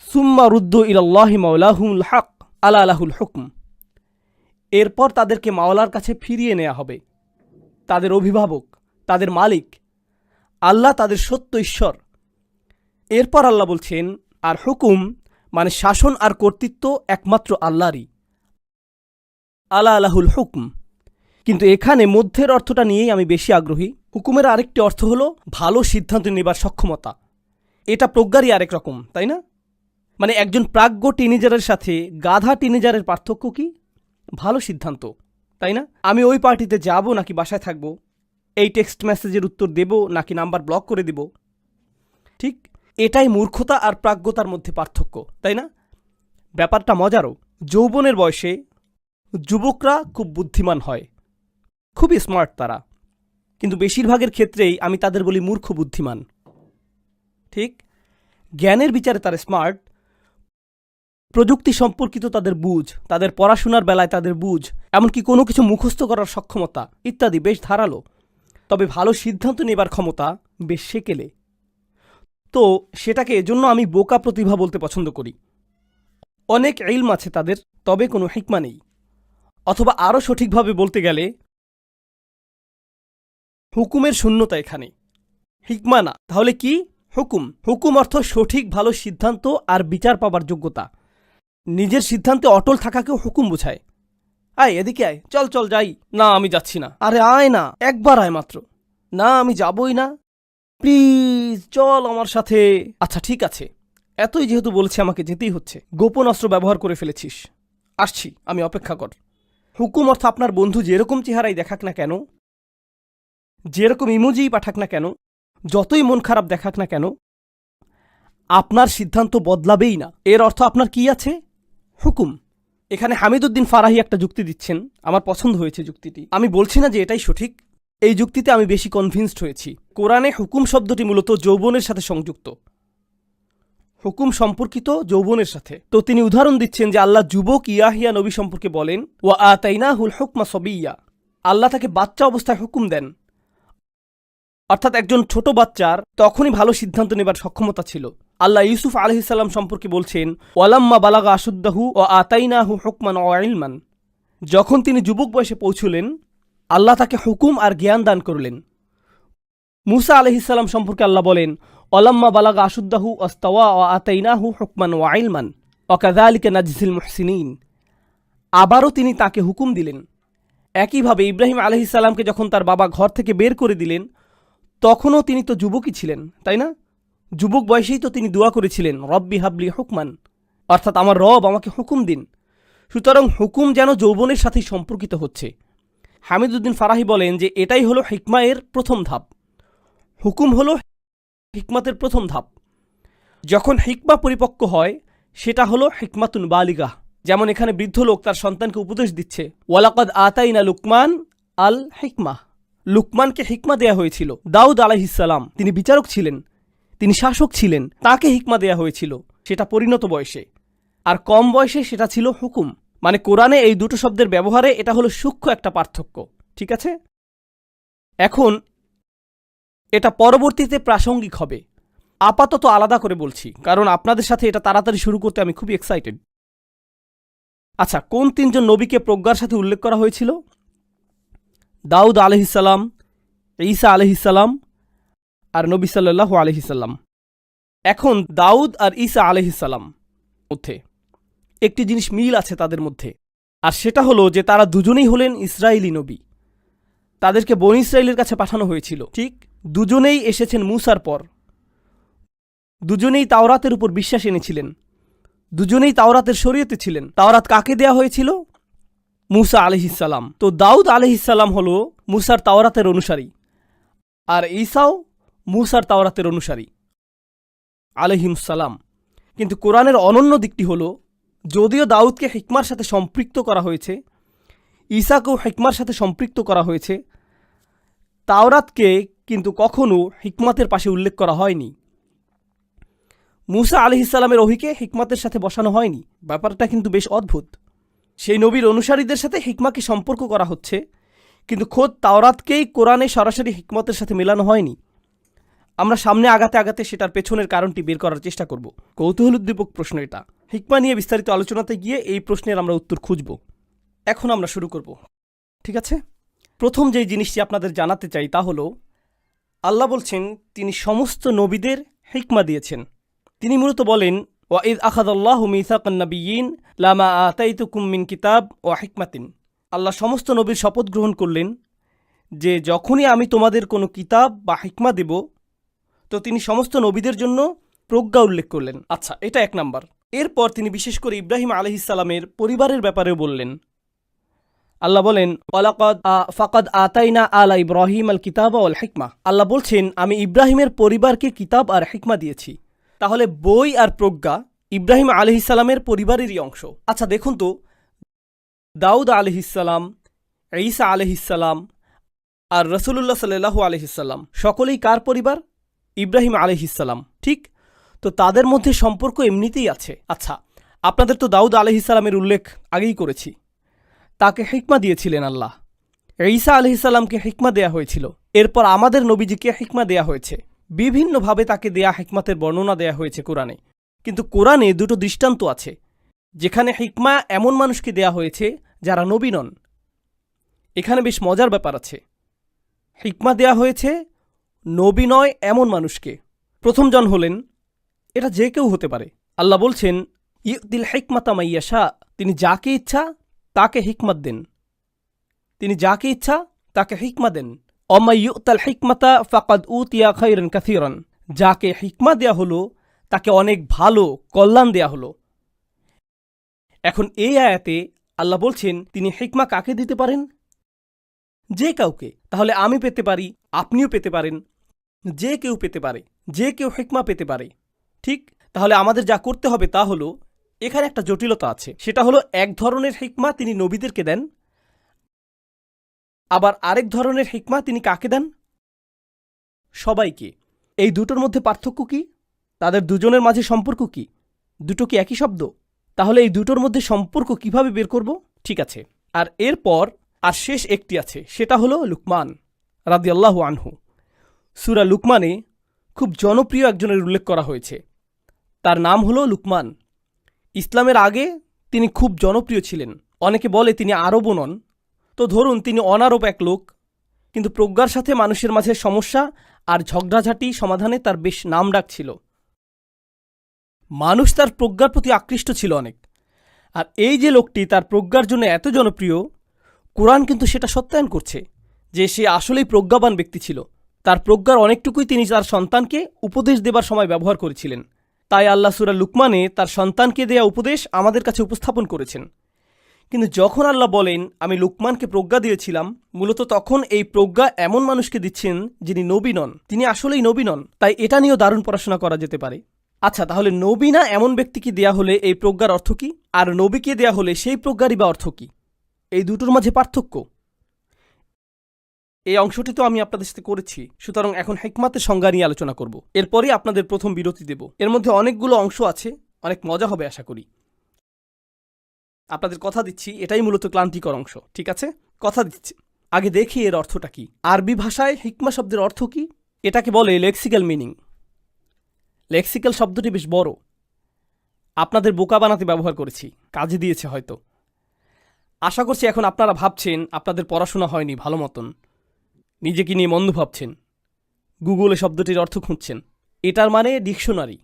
সুম্মা রুদ্দু ইলাল্লাহি মাওলাহুল হক আলা লাহুল হুকম। এরপর তাদেরকে মাওলার কাছে ফিরিয়ে নেওয়া হবে, তাদের অভিভাবক, তাদের মালিক আল্লাহ, তাদের সত্য ঈশ্বর। এরপর আল্লাহ বলছেন, আর হুকুম মানে শাসন আর কর্তৃত্ব একমাত্র আল্লাহরই, আলা লাহুল হুকম। কিন্তু এখানে মধ্যের অর্থটা নিয়েই আমি বেশি আগ্রহী। হুকুমের আরেকটি অর্থ হলো ভালো সিদ্ধান্ত নেবার সক্ষমতা। এটা প্রজ্ঞারই আরেক রকম, তাই না? মানে একজন প্রাজ্ঞ টিনেজারের সাথে গাধা টিনেজারের পার্থক্য কি? ভালো সিদ্ধান্ত, তাই না? আমি ওই পার্টিতে যাব নাকি বাসায় থাকব, এই টেক্সট মেসেজের উত্তর দেব নাকি নাম্বার ব্লক করে দেব, ঠিক এটাই মূর্খতা আর প্রাজ্ঞতার মধ্যে পার্থক্য, তাই না? ব্যাপারটা মজারও। যৌবনের বয়সে যুবকরা খুব বুদ্ধিমান হয়, খুবই স্মার্ট তারা, কিন্তু বেশিরভাগের ক্ষেত্রেই আমি তাদের বলি মূর্খ বুদ্ধিমান। ঠিক জ্ঞানের বিচারে তারা স্মার্ট, প্রযুক্তি সম্পর্কিত তাদের বুঝ, তাদের পড়াশোনার বেলায় তাদের বুঝ, এমনকি কোনো কিছু মুখস্থ করার সক্ষমতা ইত্যাদি বেশ ধারালো, তবে ভালো সিদ্ধান্ত নেবার ক্ষমতা বেশ সেকেলে। তো সেটাকে এজন্য আমি বোকা প্রতিভা বলতে পছন্দ করি। অনেক ইলম আছে তাদের, তবে কোনো হিকমা নেই। অথবা আরও সঠিকভাবে বলতে গেলে হুকুমের শূন্যতা এখানে, হিকমা না। তাহলে কি হুকুম? হুকুম অর্থ সঠিক ভালো সিদ্ধান্ত আর বিচার পাবার যোগ্যতা। নিজের সিদ্ধান্তে অটল থাকাকেও হুকুম বোঝায়। আয় এদিকে আয়, চল চল যাই। না আমি যাচ্ছি না। আরে আয় না, একবার আয় মাত্র। না আমি যাবই না, প্লিজ চল আমার সাথে। আচ্ছা ঠিক আছে, এতই যেহেতু বলছি আমাকে যেতেই হচ্ছে। গোপন অস্ত্র ব্যবহার করে ফেলেছিস, আসছি আমি, অপেক্ষা কর। হুকুম অর্থ আপনার বন্ধু যেরকম চেহারাই দেখাক না কেন, যেরকম ইমোজিই পাঠাক না কেন, যতই মন খারাপ দেখাক না কেন, আপনার সিদ্ধান্ত বদলাবেই না। এর অর্থ আপনার কি আছে? হুকুম। এখানে হামিদুদ্দিন ফারাহি একটা যুক্তি দিচ্ছেন, আমার পছন্দ হয়েছে যুক্তিটি। আমি বলছি না যে এটাই সঠিক, এই যুক্তিতে আমি বেশি কনভিন্সড হয়েছি। কোরআনে হুকুম শব্দটি মূলত যৌবনের সাথে সংযুক্ত, হুকুম সম্পর্কিত যৌবনের সাথে। তো তিনি উদাহরণ দিচ্ছেন যে আল্লাহ যুবক ইয়াহিয়া নবী সম্পর্কে বলেন, ওয়া আতাইনাহুল হুকমা সবিয়্যা, আল্লাহ তাকে বাচ্চা অবস্থায় হুকুম দেন। অর্থাৎ একজন ছোট বাচ্চার তখনই ভালো সিদ্ধান্ত নেবার সক্ষমতা ছিল। আল্লাহ ইউসুফ আলাইহিসসালাম সম্পর্কে বলছেন, ওয়ালাম্মা বালাগা আশুদ্দাহু ও আতাইনাহু হুকমান ওয়া ইলমান, যখন তিনি যুবক বয়সে পৌঁছলেন আল্লাহ তাকে হুকুম আর জ্ঞান দান করলেন। মুসা আলাইহিসসালাম সম্পর্কে আল্লাহ বলেন, ওয়ালাম্মা বালাগা আশুদ্দাহু আস্তাওয়া ও আতাইনাহু হুকমান ওয়া ইলমান ওয়া কাযালিকা নাজজিল মুহসিনিন, আবারও তিনি তাকে হুকুম দিলেন। একইভাবে ইব্রাহিম আলাইহিসসালামকে যখন তার বাবা ঘর থেকে বের করে দিলেন, তখনও তিনি তো যুবকই ছিলেন, তাই না? যুবক বয়সেই তো তিনি দোয়া করেছিলেন, রব্বি হাবলি হুকমান, অর্থাৎ আমার রব আমাকে হুকুম দিন। সুতরাং হুকুম যেন যৌবনের সাথেই সম্পর্কিত হচ্ছে। হামিদুদ্দিন ফারাহি বলেন যে এটাই হলো হিকমা এর প্রথম ধাপ। হুকুম হলো হিকমাতের প্রথম ধাপ। যখন হিকমা পরিপক্ক হয় সেটা হলো হিকমাতুন বালিগাহ। যেমন এখানে বৃদ্ধ লোক তার সন্তানকে উপদেশ দিচ্ছে, ওয়ালাকাদ আতাইনা লুকমান আল হিকমা, লুকমানকে হিকমা দেয়া হয়েছিল। দাউদ আলাইহিসসালাম তিনি বিচারক ছিলেন, তিনি শাসক ছিলেন, তাকে হিকমা দেয়া হয়েছিল, সেটা পরিণত বয়সে। আর কম বয়সে সেটা ছিল হুকুম। মানে কোরআনে এই দুটো শব্দের ব্যবহারে এটা হলো সূক্ষ্ম একটা পার্থক্য, ঠিক আছে? এখন এটা পরবর্তীতে প্রাসঙ্গিক হবে, আপাতত আলাদা করে বলছি, কারণ আপনাদের সাথে এটা তাড়াতাড়ি শুরু করতে আমি খুবই এক্সাইটেড। আচ্ছা, কোন তিনজন নবীকে প্রজ্ঞার সাথে উল্লেখ করা হয়েছিল? দাউদ আলাইহিসসালাম, ঈসা আলাইহিসসালাম আর নবী সাল্লাল্লাহু আলাইহিসসালাম। এখন দাউদ আর ঈসা আলাইহিসসালাম মধ্যে একটি জিনিস মিল আছে তাদের মধ্যে, আর সেটা হলো যে তারা দুজনেই হলেন ইসরায়েলি নবী। তাদেরকে বনী ইসরায়েলের কাছে পাঠানো হয়েছিল। ঠিক, দুজনেই এসেছেন মূসার পর, দুজনেই তাওরাতের উপর বিশ্বাস এনেছিলেন, দুজনেই তাওরাতের শরীয়তে ছিলেন। তাওরাত কাকে দেয়া হয়েছিল? মূসা আলাইহিসসালাম। তো দাউদ আলাইহিসসালাম হল মূসার তাওরাতের অনুসারী, আর ঈসাও মূসার তাওরাতের অনুসারী আলাইহিমসালাম। কিন্তু কোরআনের অনন্য দিকটি হল, যদিও দাউদকে হিকমার সাথে সম্পৃক্ত করা হয়েছে, ঈসাকেও হিকমার সাথে সম্পৃক্ত করা হয়েছে, তাওরাতকে কিন্তু কখনও হিকমাতের পাশে উল্লেখ করা হয়নি। মূসা আলাইহিসসালামের ওহীকে হিকমাতের সাথে বসানো হয়নি। ব্যাপারটা কিন্তু বেশ অদ্ভুত। সেই নবীর অনুসারীদের সাথে হিকমাকে সম্পর্ক করা হচ্ছে, কিন্তু খোদ তাওরাতকেই কোরআনে সরাসরি হিকমতের সাথে মেলানো হয়নি। আমরা সামনে আগাতে আগাতে সেটার পেছনের কারণটি বের করার চেষ্টা করব। কৌতূহলোদ্দীপক প্রশ্ন এটা। হিকমা নিয়ে বিস্তারিত আলোচনাতে গিয়ে এই প্রশ্নের আমরা উত্তর খুঁজব। এখন আমরা শুরু করব, ঠিক আছে? প্রথম যেই জিনিসটি আপনাদের জানাতে চাই তা হলো, আল্লাহ বলছেন তিনি সমস্ত নবীদের হিকমা দিয়েছেন। তিনি মূলত বলেন, ওয়াইদ আখাযাল্লাহু মিসাকান নাবিয়্যিন লামা আতাইতুকুম মিন কিতাব ওয়া হিকমাতিন। আল্লাহ সমস্ত নবীর শপথ গ্রহণ করলেন যে যখনই আমি তোমাদের কোনো কিতাব বা হিকমা দেব, তো তিনি সমস্ত নবীদের জন্য প্রজ্ঞা উল্লেখ করলেন। আচ্ছা, এটা এক নাম্বার। এরপর তিনি বিশেষ করে ইব্রাহিম আলাইহিসসালামের পরিবারের ব্যাপারেও বললেন। আল্লাহ বলেন, ফাকাদ আতাইনা আলা ইব্রাহিম আল কিতাব ওয়াল হিকমা। আল্লাহ বলছেন আমি ইব্রাহিমের পরিবারকে কিতাব আর হিকমা দিয়েছি। তাহলে বই আর প্রজ্ঞা ইব্রাহিম আলাইহিসসালামের পরিবারেরই অংশ। আচ্ছা দেখুন তো, দাউদ আলাইহিসসালাম, ঈসা আলাইহিসসালাম আর রাসূলুল্লাহ সাল্লাল্লাহু আলাইহিসসালাম সকলেই কার পরিবার? ইব্রাহিম আলাইহিসসালাম, ঠিক? তো তাদের মধ্যে সম্পর্ক এমনিতেই আছে। আচ্ছা, আপনাদের তো দাউদ আলাইহিসসালামের উল্লেখ আগেই করেছি। তাকে হিকমা দিয়েছিলেন আল্লাহ। ঈসা আলাইহিসসালামকে হিকমা দেয়া হয়েছিল। এরপর আমাদের নবীজিকে হিকমা দেয়া হয়েছে। বিভিন্নভাবে তাকে দেয়া হিকমাতের বর্ণনা দেয়া হয়েছে কোরআনে। কিন্তু কোরআনে দুটো দৃষ্টান্ত আছে যেখানে হিকমা এমন মানুষকে দেয়া হয়েছে যারা নবী নন। এখানে বেশ মজার ব্যাপার আছে। হিকমা দেয়া হয়েছে নবী নয় এমন মানুষকে। প্রথম জন হলেন, এটা যে কেউ হতে পারে। আল্লাহ বলছেন, ইউতিল হিকমাতা মাইয়াশা, তিনি যাকে ইচ্ছা তাকে হিকমত দেন। তিনি যাকে ইচ্ছা তাকে হিকমা দেন। অমাই ইউতাল হিকমাতা ফাকাদ উতিয়া খায়রান কাসীরান, যাকে হিকমা দেয়া হলো তাকে অনেক ভালো কল্যাণ দেয়া হলো। এখন এই আয়াতে আল্লাহ বলছেন তিনি হিকমা কাকে দিতে পারেন? যে কাউকে। তাহলে আমি পেতে পারি, আপনিও পেতে পারেন, যে কেউ পেতে পারে, যে কেউ হিকমা পেতে পারে, ঠিক? তাহলে আমাদের যা করতে হবে তা হলো, এখানে একটা জটিলতা আছে। সেটা হলো এক ধরনের হিকমা তিনি নবীদেরকে দেন, আবার আরেক ধরনের হিকমা তিনি কাকে দেন? সবাইকে। এই দুটোর মধ্যে পার্থক্য কি? তাদের দুজনের মাঝে সম্পর্ক কি? দুটো কি একই শব্দ? তাহলে এই দুটোর মধ্যে সম্পর্ক কিভাবে বের করব? ঠিক আছে। আর এরপর আর শেষ একটি আছে, সেটা হলো লুকমান রাদিয়াল্লাহু আনহু। সূরা লুকমানে খুব জনপ্রিয় একজনের উল্লেখ করা হয়েছে। তার নাম হলো লুকমান। ইসলামের আগে তিনি খুব জনপ্রিয় ছিলেন। অনেকে বলে তিনি আরবও নন। তো ধরুন তিনি অনারব এক লোক, কিন্তু প্রজ্ঞার সাথে মানুষের মাঝে সমস্যা আর ঝগড়াঝাটি সমাধানে তার বেশ নামডাক ছিল। মানুষ তার প্রজ্ঞার প্রতি আকৃষ্ট ছিল অনেক। আর এই যে লোকটি তার প্রজ্ঞার জন্য এত জনপ্রিয়, কোরআন কিন্তু সেটা সত্যায়ন করছে যে সে আসলেই প্রজ্ঞাবান ব্যক্তি ছিল। তার প্রজ্ঞার অনেকটুকুই তিনি তার সন্তানকে উপদেশ দেবার সময় ব্যবহার করেছিলেন। তাই আল্লাহ সূরা লুকমানে তার সন্তানকে দেয়া উপদেশ আমাদের কাছে উপস্থাপন করেছেন। কিন্তু যখন আল্লাহ বলেন আমি লুকমানকে প্রজ্ঞা দিয়েছিলাম, মূলত তখন এই প্রজ্ঞা এমন মানুষকে দিচ্ছেন যিনি নবী নন। তিনি আসলেই নবী নন। তাই এটা নিয়েও দারুণ পড়াশোনা করা যেতে পারে। আচ্ছা, তাহলে নবী না এমন ব্যক্তিকে দেয়া হলে এই প্রজ্ঞার অর্থ কি? আর নবীকে দেয়া হলে সেই প্রজ্ঞারই বা অর্থ কি? এই দুটোর মাঝে পার্থক্য এই অংশটি তো আমি আপনাদের সাথে করেছি। সুতরাং এখন হিকমাতের সংজ্ঞা নিয়ে আলোচনা করব। এরপরই আপনাদের প্রথম বিরতি দেব। এর মধ্যে অনেকগুলো অংশ আছে, অনেক মজা হবে আশা করি। আপনাদের কথা দিচ্ছি, এটাই মূলত ক্লান্তিকর অংশ, ঠিক আছে? কথা দিচ্ছি। আগে দেখি এর অর্থটা কি। আরবি ভাষায় হিকমা শব্দের অর্থ কি? এটাকে বলে লেক্সিক্যাল মিনিং। লেক্সিক্যাল শব্দটি বেশ বড়। আপনাদের বোকা বানাতে ব্যবহার করেছি, কাজে দিয়েছে হয়তো। আশা করছি এখন আপনারা ভাবছেন আপনাদের পড়াশোনা হয়নি ভালো মতন, নিজেকে নিয়ে মন্দ ভাবছেন, গুগলে শব্দটির অর্থ খুঁজছেন। এটার মানে ডিকশনারি।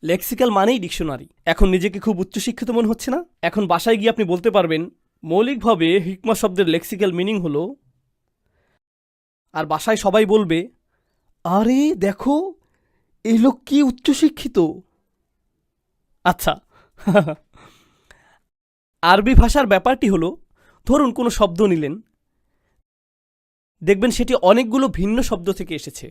লেক্সিক্যাল মানেই ডিকশনারি। এখন নিজেকে খুব উচ্চশিক্ষিত মনে হচ্ছে না? এখন বাসায় গিয়ে আপনি বলতে পারবেন মৌলিকভাবে হিকমা শব্দের লেক্সিক্যাল মিনিং হলো, আর বাসায় সবাই বলবে আরে দেখো এই লোক কি উচ্চশিক্ষিত। আচ্ছা, আরবি ভাষার ব্যাপারটি হলো, ধরুন কোনো শব্দ নিলেন, দেখবেন সেটি অনেকগুলো ভিন্ন শব্দ থেকে এসেছে,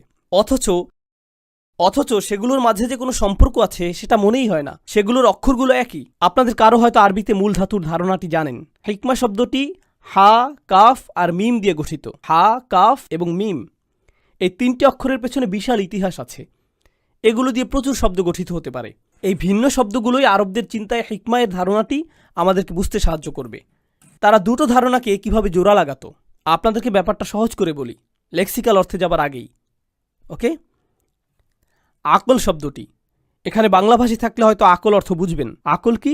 অথচ সেগুলোর মাঝে যে কোনো সম্পর্ক আছে সেটা মনেই হয় না। সেগুলোর অক্ষরগুলো একই। আপনাদের কারো হয়তো আরবিতে মূল ধাতুর ধারণাটি জানেন। হিকমা শব্দটি হা, কাফ আর মিম দিয়ে গঠিত। হা, কাফ এবং মিম, এই তিনটি অক্ষরের পেছনে বিশাল ইতিহাস আছে। এগুলো দিয়ে প্রচুর শব্দ গঠিত হতে পারে। এই ভিন্ন শব্দগুলোই আরবদের চিন্তায় হিকমায়ের ধারণাটি আমাদেরকে বুঝতে সাহায্য করবে। তারা দুটো ধারণাকে কিভাবে জোড়া লাগাতো, আপনাদেরকে ব্যাপারটা সহজ করে বলি লেক্সিক্যাল অর্থে যাবার আগেই। ওকে, আকল শব্দটি, এখানে বাংলাভাষী থাকলে হয়তো আকল অর্থ বুঝবেন। আকল কি?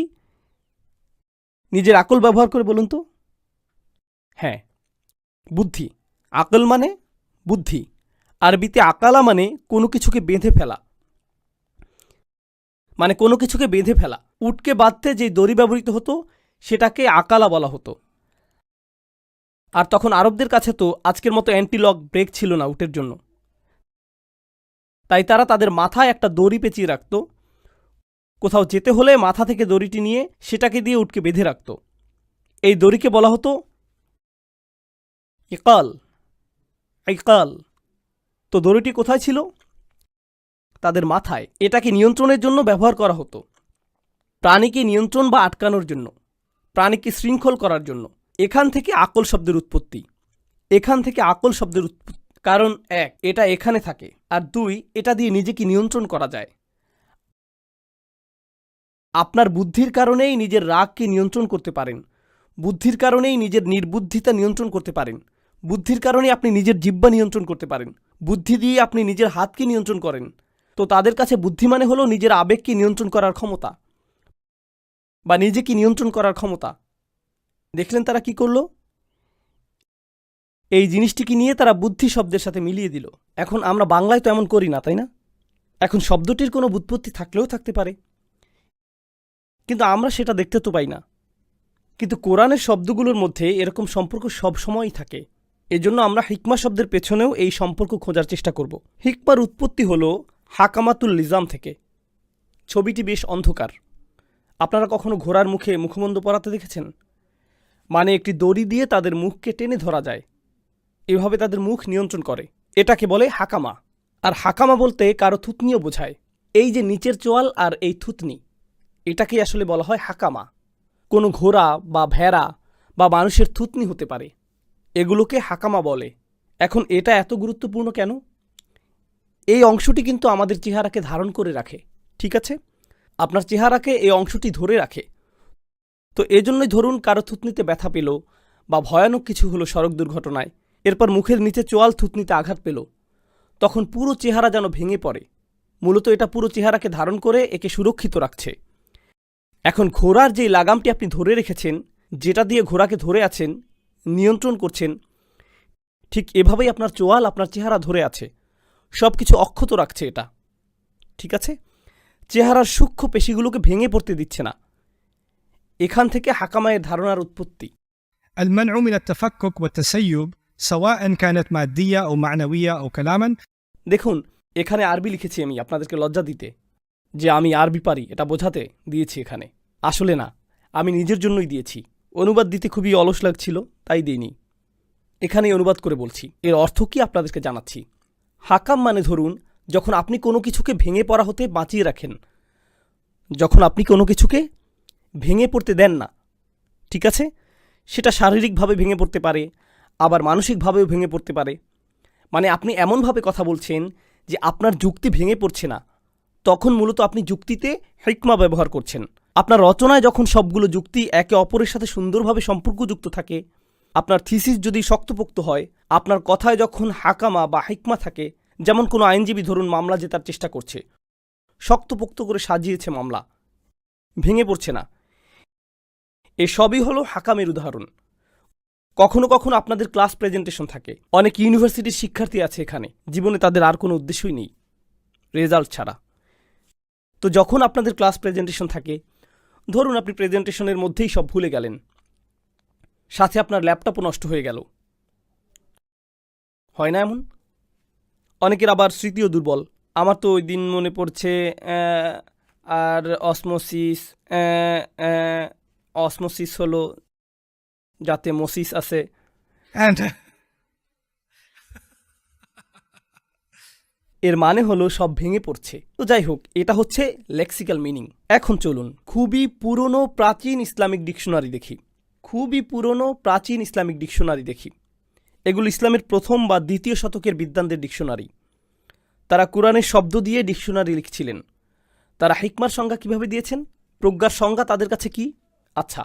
নিজের আকল ব্যবহার করে বলুন তো। হ্যাঁ, বুদ্ধি। আকল মানে বুদ্ধি। আরবিতে আকালা মানে কোনো কিছুকে বেঁধে ফেলা, মানে কোনো কিছুকে বেঁধে ফেলা। উটকে বাঁধতে যে দড়ি ব্যবহৃত হতো সেটাকে আকালা বলা হতো। আর তখন আরবদের কাছে তো আজকের মতো অ্যান্টিলক ব্রেক ছিল না উটের জন্য, তাই তারা তাদের মাথায় একটা দড়ি পেঁচিয়ে রাখত। কোথাও যেতে হলে মাথা থেকে দড়িটি নিয়ে সেটাকে দিয়ে উটকে বেঁধে রাখত। এই দড়িকে বলা হতো ইকাল। ইকাল। তো দড়িটি কোথায় ছিল? তাদের মাথায়। এটাকে নিয়ন্ত্রণের জন্য ব্যবহার করা হতো, প্রাণীকে নিয়ন্ত্রণ বা আটকানোর জন্য, প্রাণীকে শৃঙ্খল করার জন্য। এখান থেকে আকল শব্দের উৎপত্তি। এখান থেকে আকল শব্দের উৎপত্তি। কারণ 1, এটা এখানে থাকে, আর 2, এটা দিয়ে নিজেকে নিয়ন্ত্রণ করা যায়। আপনার বুদ্ধির কারণেই নিজের রাগকে নিয়ন্ত্রণ করতে পারেন, বুদ্ধির কারণেই নিজের নির্বুদ্ধিতা নিয়ন্ত্রণ করতে পারেন, বুদ্ধির কারণেই আপনি নিজের জিহ্বা নিয়ন্ত্রণ করতে পারেন, বুদ্ধি দিয়ে আপনি নিজের হাতকে নিয়ন্ত্রণ করেন। তো তাদের কাছে বুদ্ধি মানে হলো নিজের আবেগকে নিয়ন্ত্রণ করার ক্ষমতা বা নিজেকে নিয়ন্ত্রণ করার ক্ষমতা। দেখলেন তারা কি করলো? এই জিনিসটিকে নিয়ে তারা বুদ্ধি শব্দের সাথে মিলিয়ে দিল। এখন আমরা বাংলায় তো এমন করি না, তাই না? এখন শব্দটির কোনো ব্যুৎপত্তি থাকলেও থাকতে পারে, কিন্তু আমরা সেটা দেখতে তো পাই না। কিন্তু কোরআনের শব্দগুলোর মধ্যে এরকম সম্পর্ক সব সময়ই থাকে। এজন্য আমরা হিকমা শব্দের পেছনেও এই সম্পর্ক খোঁজার চেষ্টা করব। হিকমার উৎপত্তি হল হাকামাতুল লিজাম থেকে। ছবিটি বেশ অন্ধকার। আপনারা কখনো ঘোড়ার মুখে মুখমন্দ পরাতে দেখেছেন? মানে একটি দড়ি দিয়ে তাদের মুখকে টেনে ধরা যায়, এভাবে তাদের মুখ নিয়ন্ত্রণ করে। এটাকে বলে হাকামা। আর হাকামা বলতে কারো থুতনিও বোঝায়। এই যে নিচের চোয়াল আর এই থুতনি, এটাকেই আসলে বলা হয় হাকামা। কোনো ঘোড়া বা ভেড়া বা মানুষের থুতনি হতে পারে, এগুলোকে হাকামা বলে। এখন এটা এত গুরুত্বপূর্ণ কেন? এই অংশটি কিন্তু আমাদের চেহারাকে ধারণ করে রাখে, ঠিক আছে? আপনার চেহারাকে এই অংশটি ধরে রাখে। তো এজন্যই ধরুন কারো থুতনিতে ব্যথা পেল বা ভয়ানক কিছু হলো সড়ক দুর্ঘটনায়, এরপর মুখের নিচে চোয়াল থুতনিতে আঘাত পেল, তখন পুরো চেহারা যেন ভেঙে পড়ে। মূলত এটা পুরো চেহারাকে ধারণ করে একে সুরক্ষিত রাখছে। এখন ঘোড়ার যেই লাগামটি আপনি ধরে রেখেছেন, যেটা দিয়ে ঘোড়াকে ধরে আছেন, নিয়ন্ত্রণ করছেন, ঠিক এভাবেই আপনার চোয়াল আপনার চেহারা ধরে আছে, সব কিছু অক্ষত রাখছে এটা, ঠিক আছে? চেহারার সূক্ষ্ম পেশিগুলোকে ভেঙে পড়তে দিচ্ছে না। এখান থেকে হাকামায়ের ধারণার উৎপত্তি। المنع من التفكك والتسيب سواء كانت مادية أو معنوية أو كلاما. দেখুন, এখানে আরবি লিখেছি আমি আপনাদেরকে লজ্জা দিতে, যে আমি আরবি পারি এটা বোঝাতে দিয়েছি এখানে। আসলে না, আমি নিজের জন্যই দিয়েছি। অনুবাদ দিতে খুবই অলস লাগছিল, তাই দিইনি। এখানেই অনুবাদ করে বলছি। এর অর্থ কি আপনাদেরকে জানাচ্ছি। হাকাম মানে ধরুন, যখন আপনি কোনো কিছুকে ভেঙে পড়া হতে বাঁচিয়ে রাখেন, যখন আপনি কোনো কিছুকে ভেঙে পড়তে দেন না, ঠিক আছে? সেটা শারীরিকভাবে ভেঙে পড়তে পারে, আবার মানসিকভাবেও ভেঙে পড়তে পারে। মানে আপনি এমনভাবে কথা বলছেন যে আপনার যুক্তি ভেঙে পড়ছে না, তখন মূলত আপনি যুক্তিতে হিকমা ব্যবহার করছেন। আপনার রচনায় যখন সবগুলো যুক্তি একে অপরের সাথে সুন্দরভাবে সম্পর্কযুক্ত থাকে, আপনার থিসিস যদি শক্তপোক্ত হয়, আপনার কথায় যখন হাকামা বা হিকমা থাকে, যেমন কোনো আইনজীবী ধরুন মামলা জেতার চেষ্টা করছে, শক্তপোক্ত করে সাজিয়েছে মামলা, ভেঙে পড়ছে না, এসবই হলো হাকামের উদাহরণ। কখনো কখনো আপনাদের ক্লাস প্রেজেন্টেশন থাকে। অনেক ইউনিভার্সিটির শিক্ষার্থী আছে এখানে, জীবনে তাদের আর কোনো উদ্দেশ্যই নেই রেজাল্ট ছাড়া। তো যখন আপনাদের ক্লাস প্রেজেন্টেশন থাকে, ধরুন আপনি প্রেজেন্টেশনের মধ্যেই সব ভুলে গেলেন, সাথে আপনার ল্যাপটপও নষ্ট হয়ে গেল, হয় না এমন? অনেকের আবার স্মৃতিও দুর্বল। আমার তো ওই দিন মনে পড়ছে, আর অসমোসিস, অসমোসিস হলো যাতে মসিস আছে। And এর মানে হলো সব ভেঙে পড়ছে। তো যাই হোক, এটা হচ্ছে লেক্সিক্যাল মিনিং। এখন চলুন খুবই পুরনো প্রাচীন ইসলামিক ডিকশনারি দেখি। খুবই পুরনো প্রাচীন ইসলামিক ডিকশনারি দেখি। এগুলো ইসলামের প্রথম বা দ্বিতীয় শতকের বিদ্বানদের ডিকশনারি। তারা কোরআনের শব্দ দিয়ে ডিকশনারি লিখছিলেন। তারা হিকমার সংজ্ঞা কিভাবে দিয়েছেন, প্রজ্ঞার সংজ্ঞা তাদের কাছে কি? আচ্ছা,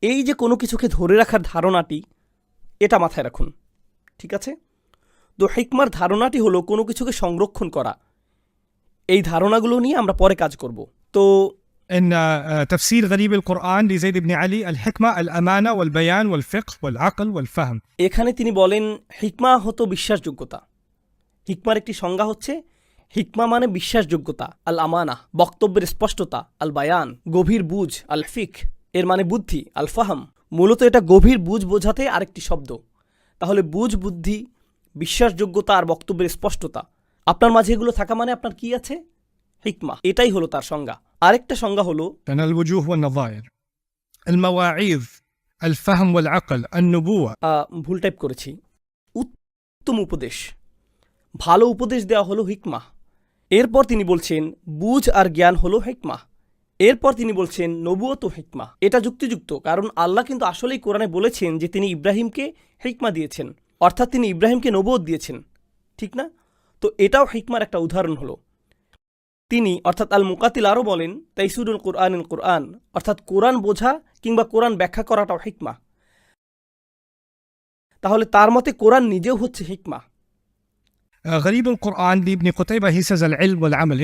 এই যে কোনো কিছুকে ধরে রাখার ধারণাটি, এটা মাথায় রাখুন, ঠিক আছে? তো হিকমার ধারণাটি হলো কোনো কিছুকে সংরক্ষণ করা। এই ধারণাগুলো নিয়ে আমরা পরে কাজ করব। তো إن تفسير غريب القرآن لزيد بن علي الحكمة الأمانة والبيان والفقه والعقل والفهم. এখানে তিনি বলেন হিকমা হতো বিশ্বাসযোগ্যতা। হিকমার একটি সংজ্ঞা হচ্ছে হিকমা মানে বিশ্বাসযোগ্যতা, আল আমানা বক্তব্যের স্পষ্টতা, আল বায়ান গভীর বুঝ, আল ফিক এর মানে বুদ্ধি, আল ফাহাম মূলত এটা গভীর বুঝ বোঝাতে আরেকটি শব্দ। তাহলে বুঝ, বুদ্ধি, বিশ্বাসযোগ্যতা আর বক্তব্যের স্পষ্টতা, আপনার মাঝে এগুলো থাকা মানে আপনার কি আছে? হিকমা। এটাই হলো তার সংজ্ঞা। আরেকটা সংজ্ঞা হলো لأن الوجوه والنظائر المواعيظ الفهم والعقل النبوة. ভুল টাইপ করেছি, উত্তম উপদেশ, ভালো উপদেশ দেওয়া হলো হিকমা। এরপর তিনি বলছেন বুঝ আর জ্ঞান হলো হিকমা। এরপর তিনি বলছেন নবুয়ত হিকমা। এটা যুক্তিযুক্ত, কারণ আল্লাহ কিন্তু আসলেই কোরআনে বলেছেন যে তিনি ইব্রাহিমকে হিকমা দিয়েছেন, অর্থাৎ তিনি ইব্রাহিমকে নবুয়ত দিয়েছেন, ঠিক না? তো এটাও হিকমার একটা উদাহরণ হলো। তিনি অর্থাৎ আল মুকাতিল আরও বলেন তাইসুরুল কুরআনুল কুরআন, অর্থাৎ কোরআন বোঝা কিংবা কোরআন ব্যাখ্যা করাটাও হিকমা। তাহলে তার মতে কোরআন নিজেও হচ্ছে হিকমা। غريب القرآن لابن قتيبة he says العلم والعمل.